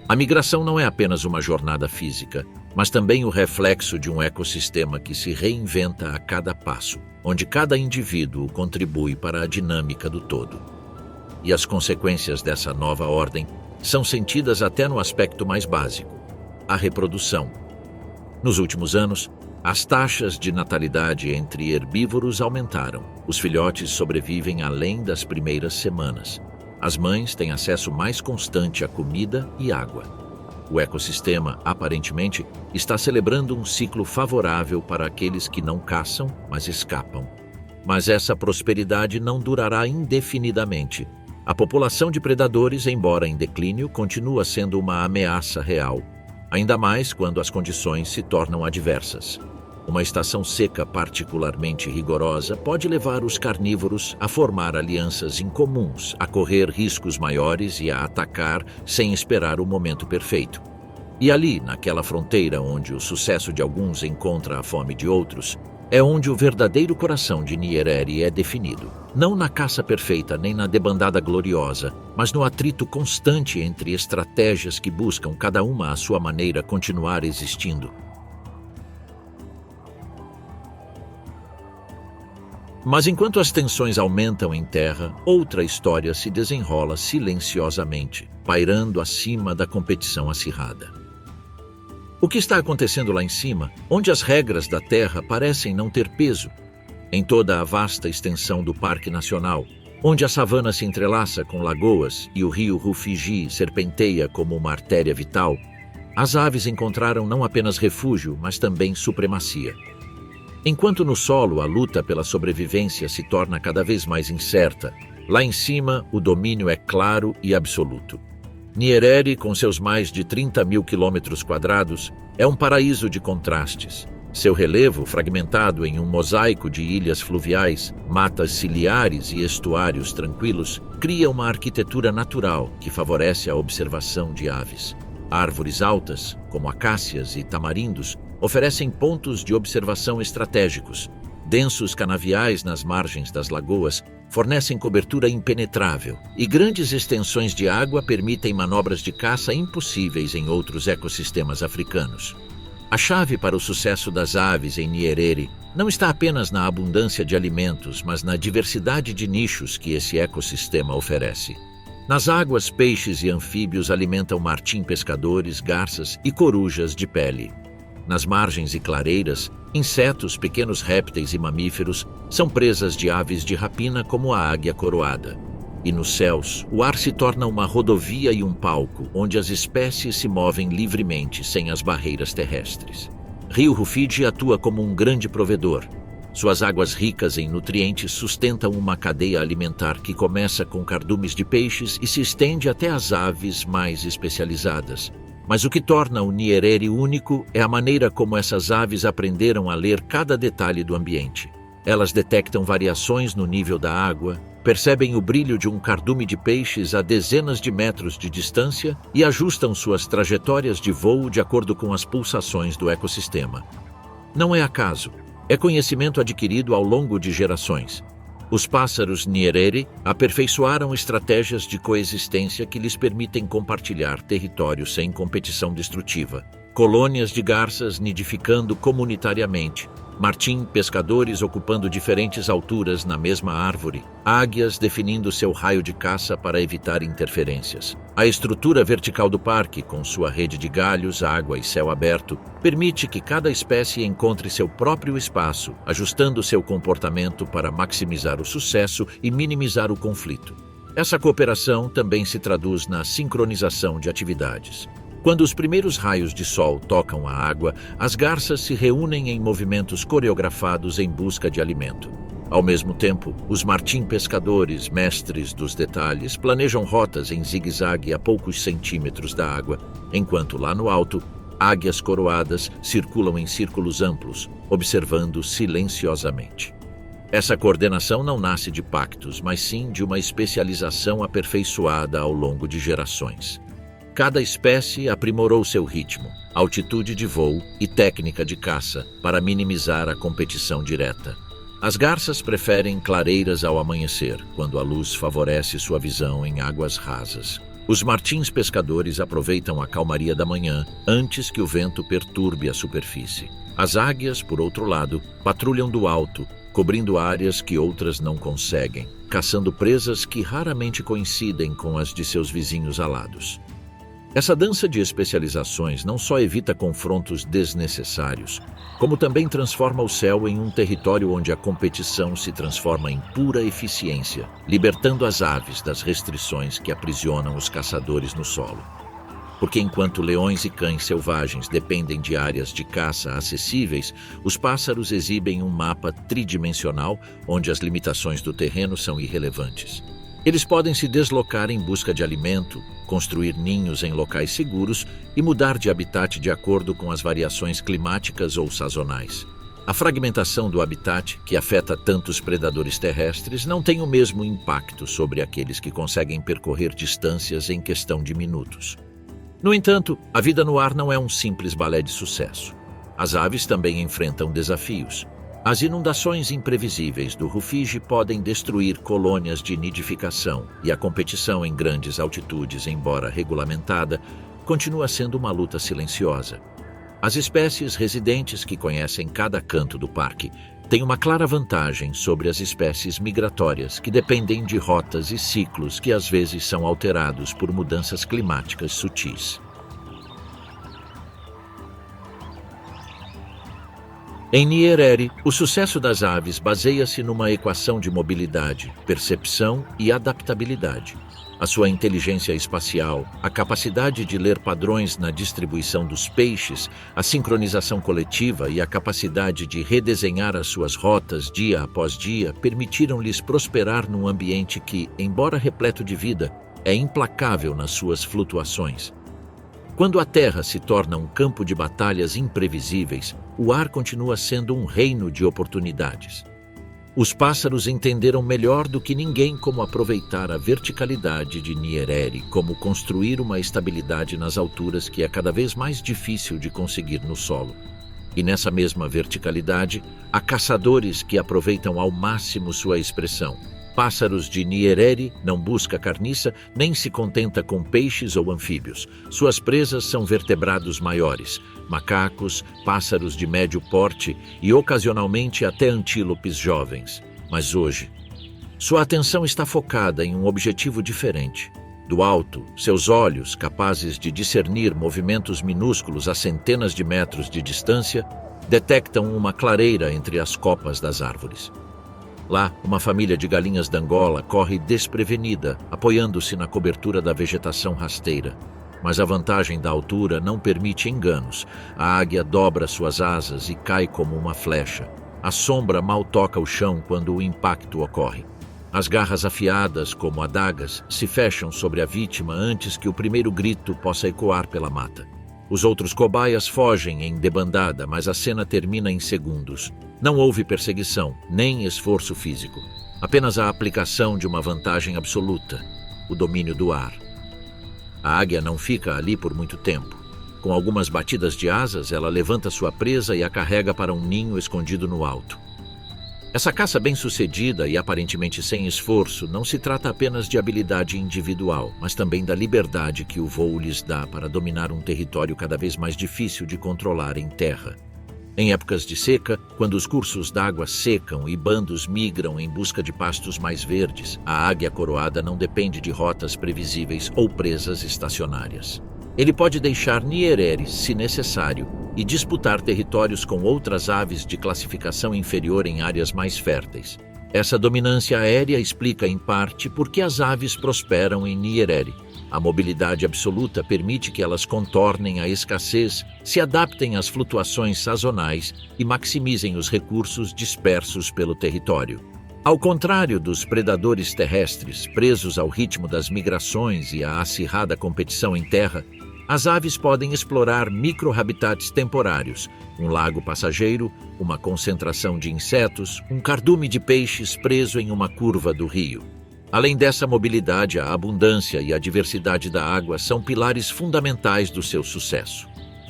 A migração não é apenas uma jornada física, mas também o reflexo de um ecossistema que se reinventa a cada passo, onde cada indivíduo contribui para a dinâmica do todo. E as consequências dessa nova ordem são sentidas até no aspecto mais básico: a reprodução. Nos últimos anos, as taxas de natalidade entre herbívoros aumentaram. Os filhotes sobrevivem além das primeiras semanas. As mães têm acesso mais constante a comida e água. O ecossistema, aparentemente, está celebrando um ciclo favorável para aqueles que não caçam, mas escapam. Mas essa prosperidade não durará indefinidamente. A população de predadores, embora em declínio, continua sendo uma ameaça real. Ainda mais quando as condições se tornam adversas. Uma estação seca particularmente rigorosa pode levar os carnívoros a formar alianças incomuns, a correr riscos maiores e a atacar sem esperar o momento perfeito. E ali, naquela fronteira onde o sucesso de alguns encontra a fome de outros, é onde o verdadeiro coração de Nyerere é definido. Não na caça perfeita nem na debandada gloriosa, mas no atrito constante entre estratégias que buscam, cada uma à sua maneira, continuar existindo. Mas enquanto as tensões aumentam em terra, outra história se desenrola silenciosamente, pairando acima da competição acirrada. O que está acontecendo lá em cima, onde as regras da Terra parecem não ter peso? Em toda a vasta extensão do Parque Nacional, onde a savana se entrelaça com lagoas e o rio Rufiji serpenteia como uma artéria vital, as aves encontraram não apenas refúgio, mas também supremacia. Enquanto no solo a luta pela sobrevivência se torna cada vez mais incerta, lá em cima o domínio é claro e absoluto. Nyerere, com seus mais de 30 mil quilômetros quadrados, é um paraíso de contrastes. Seu relevo, fragmentado em um mosaico de ilhas fluviais, matas ciliares e estuários tranquilos, cria uma arquitetura natural que favorece a observação de aves. Árvores altas, como acácias e tamarindos, oferecem pontos de observação estratégicos. Densos canaviais nas margens das lagoas fornecem cobertura impenetrável, e grandes extensões de água permitem manobras de caça impossíveis em outros ecossistemas africanos. A chave para o sucesso das aves em Nyerere não está apenas na abundância de alimentos, mas na diversidade de nichos que esse ecossistema oferece. Nas águas, peixes e anfíbios alimentam martim-pescadores, garças e corujas de pele. Nas margens e clareiras, insetos, pequenos répteis e mamíferos são presas de aves de rapina como a águia coroada. E nos céus, o ar se torna uma rodovia e um palco, onde as espécies se movem livremente sem as barreiras terrestres. Rio Rufiji atua como um grande provedor. Suas águas ricas em nutrientes sustentam uma cadeia alimentar que começa com cardumes de peixes e se estende até as aves mais especializadas. Mas o que torna o Nyerere único é a maneira como essas aves aprenderam a ler cada detalhe do ambiente. Elas detectam variações no nível da água, percebem o brilho de um cardume de peixes a dezenas de metros de distância e ajustam suas trajetórias de voo de acordo com as pulsações do ecossistema. Não é acaso, é conhecimento adquirido ao longo de gerações. Os pássaros Nyerere aperfeiçoaram estratégias de coexistência que lhes permitem compartilhar território sem competição destrutiva. Colônias de garças nidificando comunitariamente, martim-pescadores ocupando diferentes alturas na mesma árvore, águias definindo seu raio de caça para evitar interferências. A estrutura vertical do parque, com sua rede de galhos, água e céu aberto, permite que cada espécie encontre seu próprio espaço, ajustando seu comportamento para maximizar o sucesso e minimizar o conflito. Essa cooperação também se traduz na sincronização de atividades. Quando os primeiros raios de sol tocam a água, as garças se reúnem em movimentos coreografados em busca de alimento. Ao mesmo tempo, os martim-pescadores, mestres dos detalhes, planejam rotas em zigue-zague a poucos centímetros da água, enquanto lá no alto, águias coroadas circulam em círculos amplos, observando silenciosamente. Essa coordenação não nasce de pactos, mas sim de uma especialização aperfeiçoada ao longo de gerações. Cada espécie aprimorou seu ritmo, altitude de voo e técnica de caça para minimizar a competição direta. As garças preferem clareiras ao amanhecer, quando a luz favorece sua visão em águas rasas. Os martins pescadores aproveitam a calmaria da manhã antes que o vento perturbe a superfície. As águias, por outro lado, patrulham do alto, cobrindo áreas que outras não conseguem, caçando presas que raramente coincidem com as de seus vizinhos alados. Essa dança de especializações não só evita confrontos desnecessários, como também transforma o céu em um território onde a competição se transforma em pura eficiência, libertando as aves das restrições que aprisionam os caçadores no solo. Porque enquanto leões e cães selvagens dependem de áreas de caça acessíveis, os pássaros exibem um mapa tridimensional onde as limitações do terreno são irrelevantes. Eles podem se deslocar em busca de alimento, construir ninhos em locais seguros e mudar de habitat de acordo com as variações climáticas ou sazonais. A fragmentação do habitat, que afeta tantos predadores terrestres, não tem o mesmo impacto sobre aqueles que conseguem percorrer distâncias em questão de minutos. No entanto, a vida no ar não é um simples balé de sucesso. As aves também enfrentam desafios. As inundações imprevisíveis do Rufiji podem destruir colônias de nidificação e a competição em grandes altitudes, embora regulamentada, continua sendo uma luta silenciosa. As espécies residentes que conhecem cada canto do parque têm uma clara vantagem sobre as espécies migratórias que dependem de rotas e ciclos que às vezes são alterados por mudanças climáticas sutis. Em Nyerere, o sucesso das aves baseia-se numa equação de mobilidade, percepção e adaptabilidade. A sua inteligência espacial, a capacidade de ler padrões na distribuição dos peixes, a sincronização coletiva e a capacidade de redesenhar as suas rotas dia após dia permitiram-lhes prosperar num ambiente que, embora repleto de vida, é implacável nas suas flutuações. Quando a Terra se torna um campo de batalhas imprevisíveis, o ar continua sendo um reino de oportunidades. Os pássaros entenderam melhor do que ninguém como aproveitar a verticalidade de Nyerere, como construir uma estabilidade nas alturas que é cada vez mais difícil de conseguir no solo. E nessa mesma verticalidade, há caçadores que aproveitam ao máximo sua expressão. Pássaros de Nyerere não busca carniça, nem se contenta com peixes ou anfíbios. Suas presas são vertebrados maiores, macacos, pássaros de médio porte e ocasionalmente até antílopes jovens. Mas hoje, sua atenção está focada em um objetivo diferente. Do alto, seus olhos, capazes de discernir movimentos minúsculos a centenas de metros de distância, detectam uma clareira entre as copas das árvores. Lá, uma família de galinhas d'Angola corre desprevenida, apoiando-se na cobertura da vegetação rasteira. Mas a vantagem da altura não permite enganos. A águia dobra suas asas e cai como uma flecha. A sombra mal toca o chão quando o impacto ocorre. As garras afiadas, como adagas, se fecham sobre a vítima antes que o primeiro grito possa ecoar pela mata. Os outros cobaias fogem em debandada, mas a cena termina em segundos. Não houve perseguição, nem esforço físico. Apenas a aplicação de uma vantagem absoluta, o domínio do ar. A águia não fica ali por muito tempo. Com algumas batidas de asas, ela levanta sua presa e a carrega para um ninho escondido no alto. Essa caça bem-sucedida e aparentemente sem esforço não se trata apenas de habilidade individual, mas também da liberdade que o voo lhes dá para dominar um território cada vez mais difícil de controlar em terra. Em épocas de seca, quando os cursos d'água secam e bandos migram em busca de pastos mais verdes, a águia coroada não depende de rotas previsíveis ou presas estacionárias. Ele pode deixar Nyerere, se necessário, e disputar territórios com outras aves de classificação inferior em áreas mais férteis. Essa dominância aérea explica, em parte, por que as aves prosperam em Nyerere. A mobilidade absoluta permite que elas contornem a escassez, se adaptem às flutuações sazonais e maximizem os recursos dispersos pelo território. Ao contrário dos predadores terrestres, presos ao ritmo das migrações e à acirrada competição em terra, as aves podem explorar micro-habitats temporários, um lago passageiro, uma concentração de insetos, um cardume de peixes preso em uma curva do rio. Além dessa mobilidade, a abundância e a diversidade da água são pilares fundamentais do seu sucesso.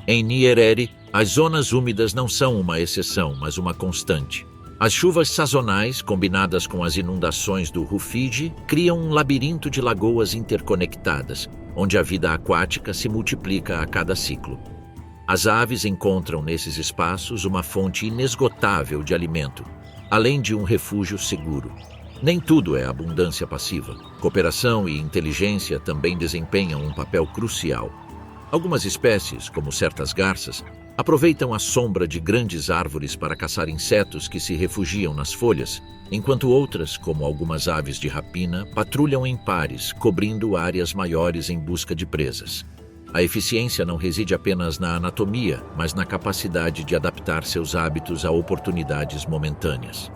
Em Nyerere, as zonas úmidas não são uma exceção, mas uma constante. As chuvas sazonais, combinadas com as inundações do Rufiji, criam um labirinto de lagoas interconectadas, onde a vida aquática se multiplica a cada ciclo. As aves encontram nesses espaços uma fonte inesgotável de alimento, além de um refúgio seguro. Nem tudo é abundância passiva. Cooperação e inteligência também desempenham um papel crucial. Algumas espécies, como certas garças, aproveitam a sombra de grandes árvores para caçar insetos que se refugiam nas folhas, enquanto outras, como algumas aves de rapina, patrulham em pares, cobrindo áreas maiores em busca de presas. A eficiência não reside apenas na anatomia, mas na capacidade de adaptar seus hábitos a oportunidades momentâneas.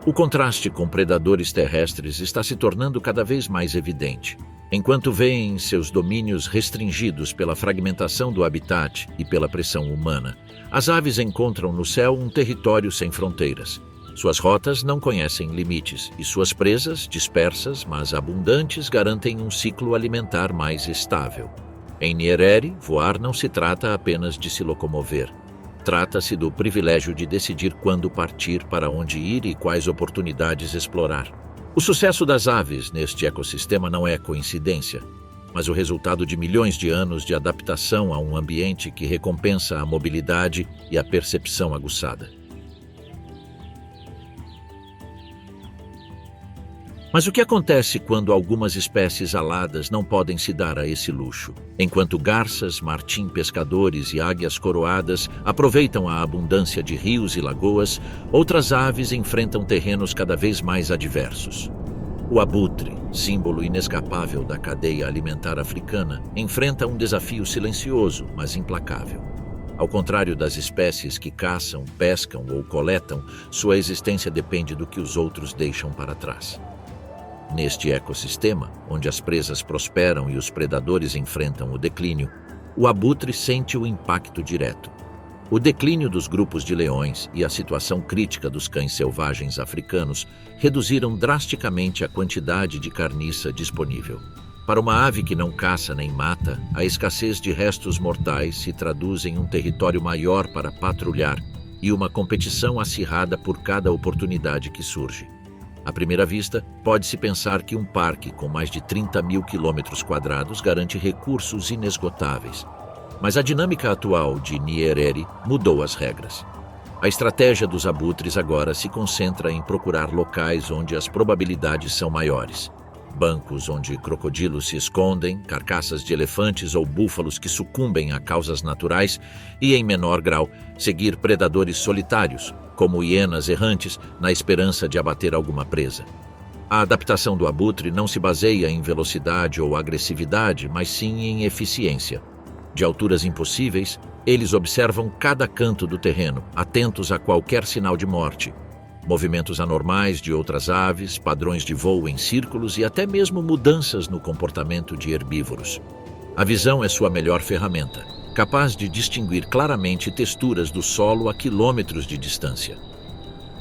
O contraste com predadores terrestres está se tornando cada vez mais evidente. Enquanto veem seus domínios restringidos pela fragmentação do habitat e pela pressão humana, as aves encontram no céu um território sem fronteiras. Suas rotas não conhecem limites e suas presas, dispersas, mas abundantes, garantem um ciclo alimentar mais estável. Em Nyerere, voar não se trata apenas de se locomover. Trata-se do privilégio de decidir quando partir, para onde ir e quais oportunidades explorar. O sucesso das aves neste ecossistema não é coincidência, mas o resultado de milhões de anos de adaptação a um ambiente que recompensa a mobilidade e a percepção aguçada. Mas o que acontece quando algumas espécies aladas não podem se dar a esse luxo? Enquanto garças, martim-pescadores e águias coroadas aproveitam a abundância de rios e lagoas, outras aves enfrentam terrenos cada vez mais adversos. O abutre, símbolo inescapável da cadeia alimentar africana, enfrenta um desafio silencioso, mas implacável. Ao contrário das espécies que caçam, pescam ou coletam, sua existência depende do que os outros deixam para trás. Neste ecossistema, onde as presas prosperam e os predadores enfrentam o declínio, o abutre sente o impacto direto. O declínio dos grupos de leões e a situação crítica dos cães selvagens africanos reduziram drasticamente a quantidade de carniça disponível. Para uma ave que não caça nem mata, a escassez de restos mortais se traduz em um território maior para patrulhar e uma competição acirrada por cada oportunidade que surge. À primeira vista, pode-se pensar que um parque com mais de 30 mil quilômetros quadrados garante recursos inesgotáveis. Mas a dinâmica atual de Nyerere mudou as regras. A estratégia dos abutres agora se concentra em procurar locais onde as probabilidades são maiores. Bancos onde crocodilos se escondem, carcaças de elefantes ou búfalos que sucumbem a causas naturais e, em menor grau, seguir predadores solitários, como hienas errantes, na esperança de abater alguma presa. A adaptação do abutre não se baseia em velocidade ou agressividade, mas sim em eficiência. De alturas impossíveis, eles observam cada canto do terreno, atentos a qualquer sinal de morte. Movimentos anormais de outras aves, padrões de voo em círculos e até mesmo mudanças no comportamento de herbívoros. A visão é sua melhor ferramenta, capaz de distinguir claramente texturas do solo a quilômetros de distância.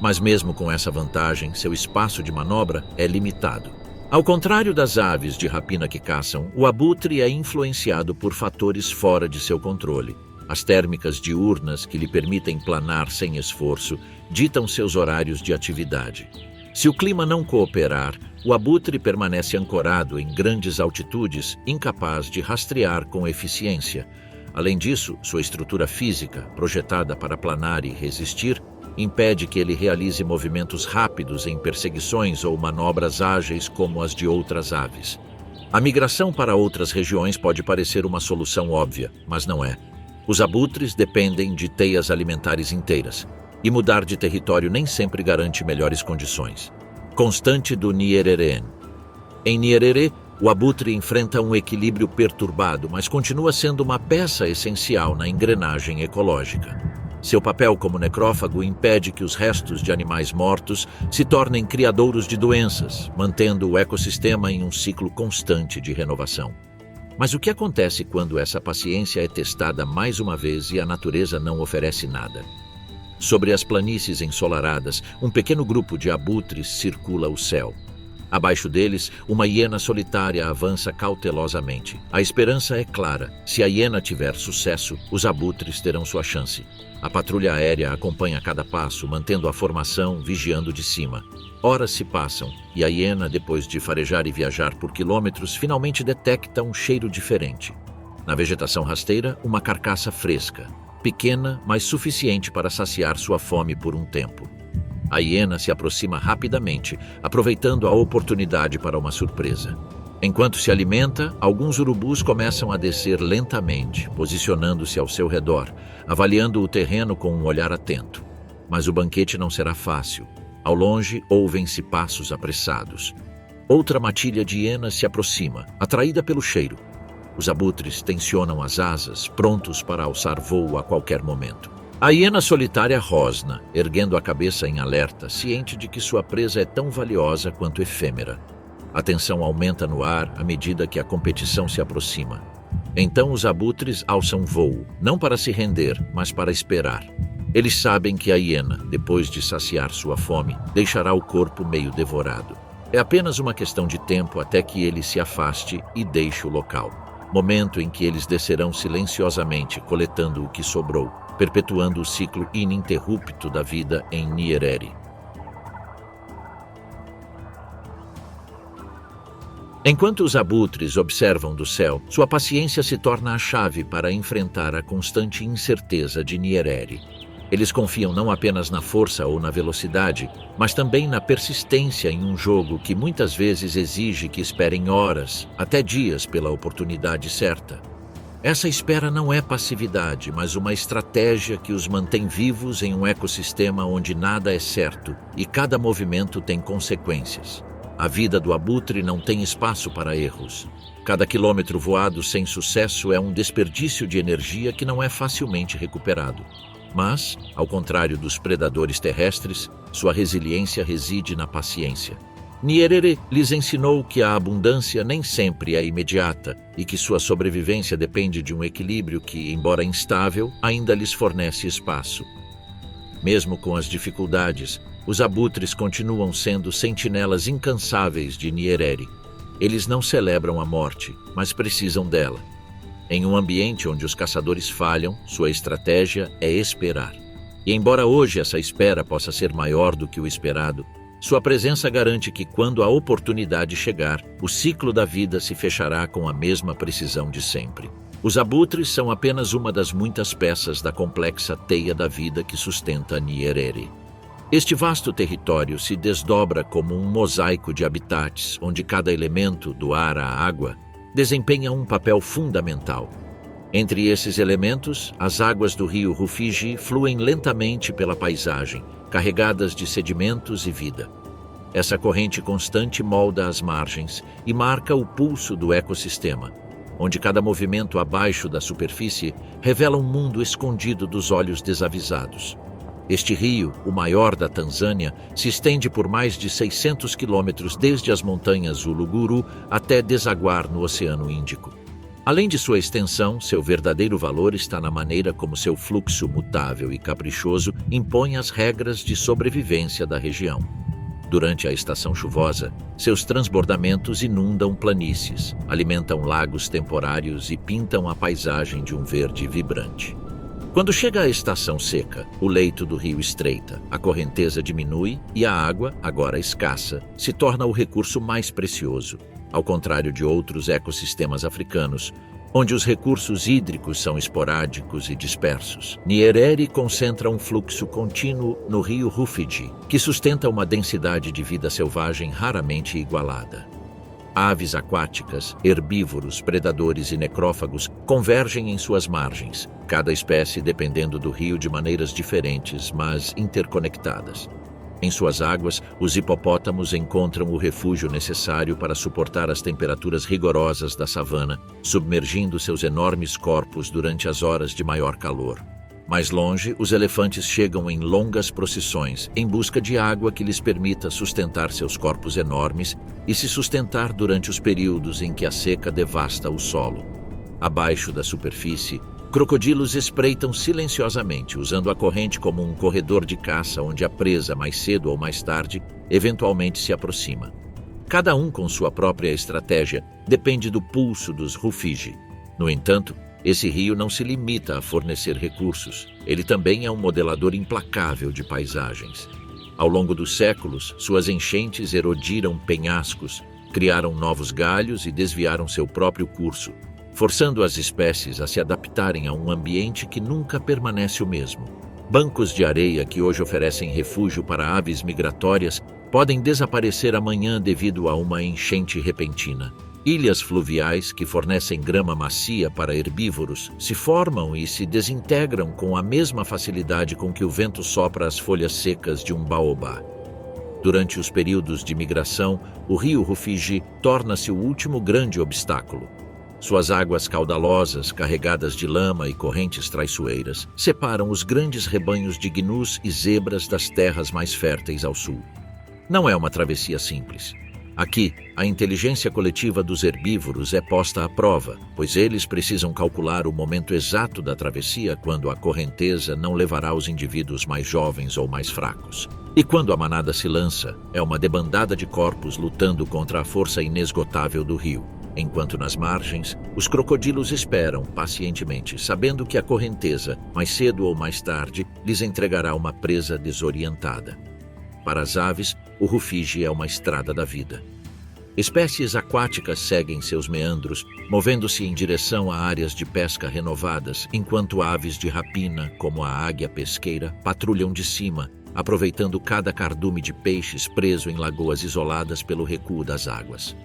Mas mesmo com essa vantagem, seu espaço de manobra é limitado. Ao contrário das aves de rapina que caçam, o abutre é influenciado por fatores fora de seu controle. As térmicas diurnas, que lhe permitem planar sem esforço, ditam seus horários de atividade. Se o clima não cooperar, o abutre permanece ancorado em grandes altitudes, incapaz de rastrear com eficiência. Além disso, sua estrutura física, projetada para planar e resistir, impede que ele realize movimentos rápidos em perseguições ou manobras ágeis como as de outras aves. A migração para outras regiões pode parecer uma solução óbvia, mas não é. Os abutres dependem de teias alimentares inteiras, e mudar de território nem sempre garante melhores condições. Constante do Nyerere. Em Nyerere, o abutre enfrenta um equilíbrio perturbado, mas continua sendo uma peça essencial na engrenagem ecológica. Seu papel como necrófago impede que os restos de animais mortos se tornem criadouros de doenças, mantendo o ecossistema em um ciclo constante de renovação. Mas o que acontece quando essa paciência é testada mais uma vez e a natureza não oferece nada? Sobre as planícies ensolaradas, um pequeno grupo de abutres circula o céu. Abaixo deles, uma hiena solitária avança cautelosamente. A esperança é clara. Se a hiena tiver sucesso, os abutres terão sua chance. A patrulha aérea acompanha cada passo, mantendo a formação, vigiando de cima. Horas se passam, e a hiena, depois de farejar e viajar por quilômetros, finalmente detecta um cheiro diferente. Na vegetação rasteira, uma carcaça fresca. Pequena, mas suficiente para saciar sua fome por um tempo. A hiena se aproxima rapidamente, aproveitando a oportunidade para uma surpresa. Enquanto se alimenta, alguns urubus começam a descer lentamente, posicionando-se ao seu redor, avaliando o terreno com um olhar atento. Mas o banquete não será fácil. Ao longe, ouvem-se passos apressados. Outra matilha de hienas se aproxima, atraída pelo cheiro. Os abutres tensionam as asas, prontos para alçar voo a qualquer momento. A hiena solitária rosna, erguendo a cabeça em alerta, ciente de que sua presa é tão valiosa quanto efêmera. A tensão aumenta no ar à medida que a competição se aproxima. Então os abutres alçam voo, não para se render, mas para esperar. Eles sabem que a hiena, depois de saciar sua fome, deixará o corpo meio devorado. É apenas uma questão de tempo até que ele se afaste e deixe o local. Momento em que eles descerão silenciosamente, coletando o que sobrou, perpetuando o ciclo ininterrupto da vida em Nyerere. Enquanto os abutres observam do céu, sua paciência se torna a chave para enfrentar a constante incerteza de Nyerere. Eles confiam não apenas na força ou na velocidade, mas também na persistência em um jogo que muitas vezes exige que esperem horas, até dias, pela oportunidade certa. Essa espera não é passividade, mas uma estratégia que os mantém vivos em um ecossistema onde nada é certo e cada movimento tem consequências. A vida do abutre não tem espaço para erros. Cada quilômetro voado sem sucesso é um desperdício de energia que não é facilmente recuperado. Mas, ao contrário dos predadores terrestres, sua resiliência reside na paciência. Nyerere lhes ensinou que a abundância nem sempre é imediata e que sua sobrevivência depende de um equilíbrio que, embora instável, ainda lhes fornece espaço. Mesmo com as dificuldades, os abutres continuam sendo sentinelas incansáveis de Nyerere. Eles não celebram a morte, mas precisam dela. Em um ambiente onde os caçadores falham, sua estratégia é esperar. E embora hoje essa espera possa ser maior do que o esperado, sua presença garante que quando a oportunidade chegar, o ciclo da vida se fechará com a mesma precisão de sempre. Os abutres são apenas uma das muitas peças da complexa teia da vida que sustenta Nyerere. Este vasto território se desdobra como um mosaico de habitats, onde cada elemento, do ar à água, desempenha um papel fundamental. Entre esses elementos, as águas do rio Rufiji fluem lentamente pela paisagem, carregadas de sedimentos e vida. Essa corrente constante molda as margens e marca o pulso do ecossistema, onde cada movimento abaixo da superfície revela um mundo escondido dos olhos desavisados. Este rio, o maior da Tanzânia, se estende por mais de 600 quilômetros desde as montanhas Uluguru até desaguar no Oceano Índico. Além de sua extensão, seu verdadeiro valor está na maneira como seu fluxo mutável e caprichoso impõe as regras de sobrevivência da região. Durante a estação chuvosa, seus transbordamentos inundam planícies, alimentam lagos temporários e pintam a paisagem de um verde vibrante. Quando chega a estação seca, o leito do rio estreita, a correnteza diminui e a água, agora escassa, se torna o recurso mais precioso, ao contrário de outros ecossistemas africanos, onde os recursos hídricos são esporádicos e dispersos. Nyerere concentra um fluxo contínuo no rio Rufiji, que sustenta uma densidade de vida selvagem raramente igualada. Aves aquáticas, herbívoros, predadores e necrófagos convergem em suas margens, cada espécie dependendo do rio de maneiras diferentes, mas interconectadas. Em suas águas, os hipopótamos encontram o refúgio necessário para suportar as temperaturas rigorosas da savana, submergindo seus enormes corpos durante as horas de maior calor. Mais longe, os elefantes chegam em longas procissões, em busca de água que lhes permita sustentar seus corpos enormes e se sustentar durante os períodos em que a seca devasta o solo. Abaixo da superfície, crocodilos espreitam silenciosamente, usando a corrente como um corredor de caça onde a presa, mais cedo ou mais tarde, eventualmente se aproxima. Cada um com sua própria estratégia depende do pulso dos Rufiji. No entanto, esse rio não se limita a fornecer recursos, ele também é um modelador implacável de paisagens. Ao longo dos séculos, suas enchentes erodiram penhascos, criaram novos galhos e desviaram seu próprio curso, forçando as espécies a se adaptarem a um ambiente que nunca permanece o mesmo. Bancos de areia que hoje oferecem refúgio para aves migratórias podem desaparecer amanhã devido a uma enchente repentina. Ilhas fluviais que fornecem grama macia para herbívoros se formam e se desintegram com a mesma facilidade com que o vento sopra as folhas secas de um baobá. Durante os períodos de migração, o rio Rufiji torna-se o último grande obstáculo. Suas águas caudalosas, carregadas de lama e correntes traiçoeiras, separam os grandes rebanhos de gnus e zebras das terras mais férteis ao sul. Não é uma travessia simples. Aqui, a inteligência coletiva dos herbívoros é posta à prova, pois eles precisam calcular o momento exato da travessia quando a correnteza não levará os indivíduos mais jovens ou mais fracos. E quando a manada se lança, é uma debandada de corpos lutando contra a força inesgotável do rio. Enquanto nas margens, os crocodilos esperam pacientemente, sabendo que a correnteza, mais cedo ou mais tarde, lhes entregará uma presa desorientada. Para as aves, o Rufiji é uma estrada da vida. Espécies aquáticas seguem seus meandros, movendo-se em direção a áreas de pesca renovadas, enquanto aves de rapina, como a águia pesqueira, patrulham de cima, aproveitando cada cardume de peixes preso em lagoas isoladas pelo recuo das águas.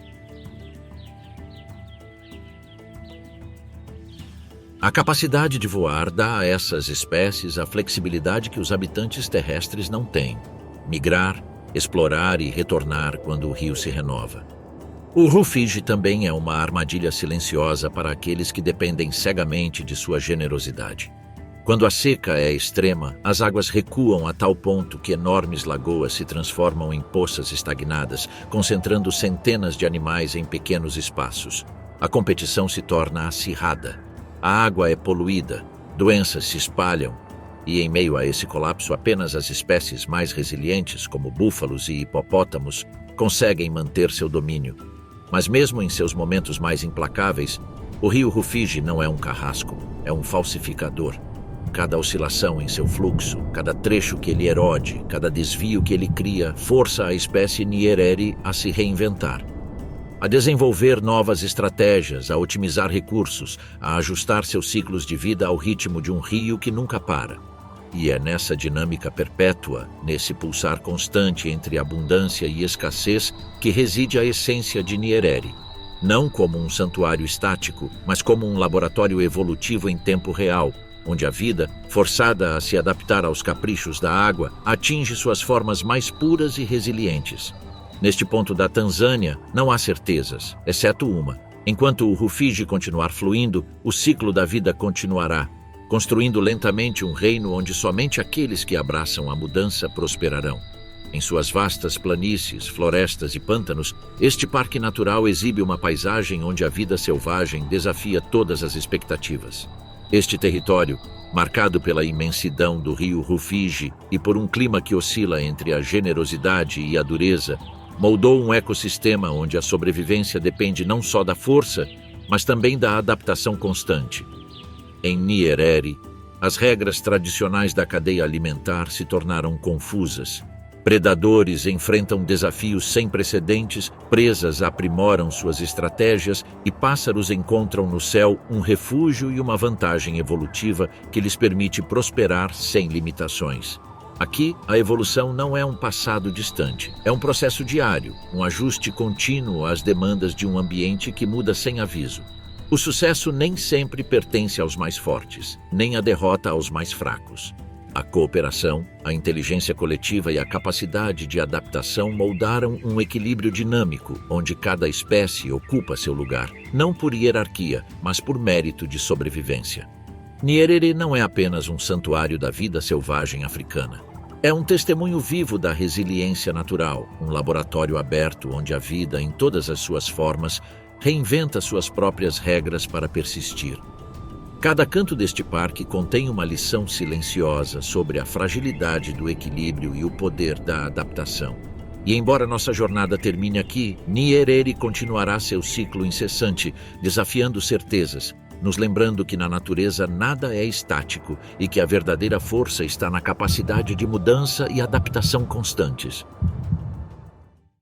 A capacidade de voar dá a essas espécies a flexibilidade que os habitantes terrestres não têm: migrar, explorar e retornar quando o rio se renova. O rufígio também é uma armadilha silenciosa para aqueles que dependem cegamente de sua generosidade. Quando a seca é extrema, as águas recuam a tal ponto que enormes lagoas se transformam em poças estagnadas, concentrando centenas de animais em pequenos espaços. A competição se torna acirrada. A água é poluída, doenças se espalham, e em meio a esse colapso apenas as espécies mais resilientes, como búfalos e hipopótamos, conseguem manter seu domínio. Mas mesmo em seus momentos mais implacáveis, o rio Rufiji não é um carrasco, é um falsificador. Cada oscilação em seu fluxo, cada trecho que ele erode, cada desvio que ele cria, força a espécie Nyerere a se reinventar, a desenvolver novas estratégias, a otimizar recursos, a ajustar seus ciclos de vida ao ritmo de um rio que nunca para. E é nessa dinâmica perpétua, nesse pulsar constante entre abundância e escassez, que reside a essência de Nyerere. Não como um santuário estático, mas como um laboratório evolutivo em tempo real, onde a vida, forçada a se adaptar aos caprichos da água, atinge suas formas mais puras e resilientes. Neste ponto da Tanzânia, não há certezas, exceto uma. Enquanto o Rufiji continuar fluindo, o ciclo da vida continuará, construindo lentamente um reino onde somente aqueles que abraçam a mudança prosperarão. Em suas vastas planícies, florestas e pântanos, este parque natural exibe uma paisagem onde a vida selvagem desafia todas as expectativas. Este território, marcado pela imensidão do rio Rufiji e por um clima que oscila entre a generosidade e a dureza, moldou um ecossistema onde a sobrevivência depende não só da força, mas também da adaptação constante. Em Nyerere, as regras tradicionais da cadeia alimentar se tornaram confusas. Predadores enfrentam desafios sem precedentes, presas aprimoram suas estratégias e pássaros encontram no céu um refúgio e uma vantagem evolutiva que lhes permite prosperar sem limitações. Aqui, a evolução não é um passado distante, é um processo diário, um ajuste contínuo às demandas de um ambiente que muda sem aviso. O sucesso nem sempre pertence aos mais fortes, nem a derrota aos mais fracos. A cooperação, a inteligência coletiva e a capacidade de adaptação moldaram um equilíbrio dinâmico, onde cada espécie ocupa seu lugar, não por hierarquia, mas por mérito de sobrevivência. Nyerere não é apenas um santuário da vida selvagem africana. É um testemunho vivo da resiliência natural, um laboratório aberto onde a vida, em todas as suas formas, reinventa suas próprias regras para persistir. Cada canto deste parque contém uma lição silenciosa sobre a fragilidade do equilíbrio e o poder da adaptação. E embora nossa jornada termine aqui, Nyerere continuará seu ciclo incessante, desafiando certezas, nos lembrando que na natureza nada é estático e que a verdadeira força está na capacidade de mudança e adaptação constantes.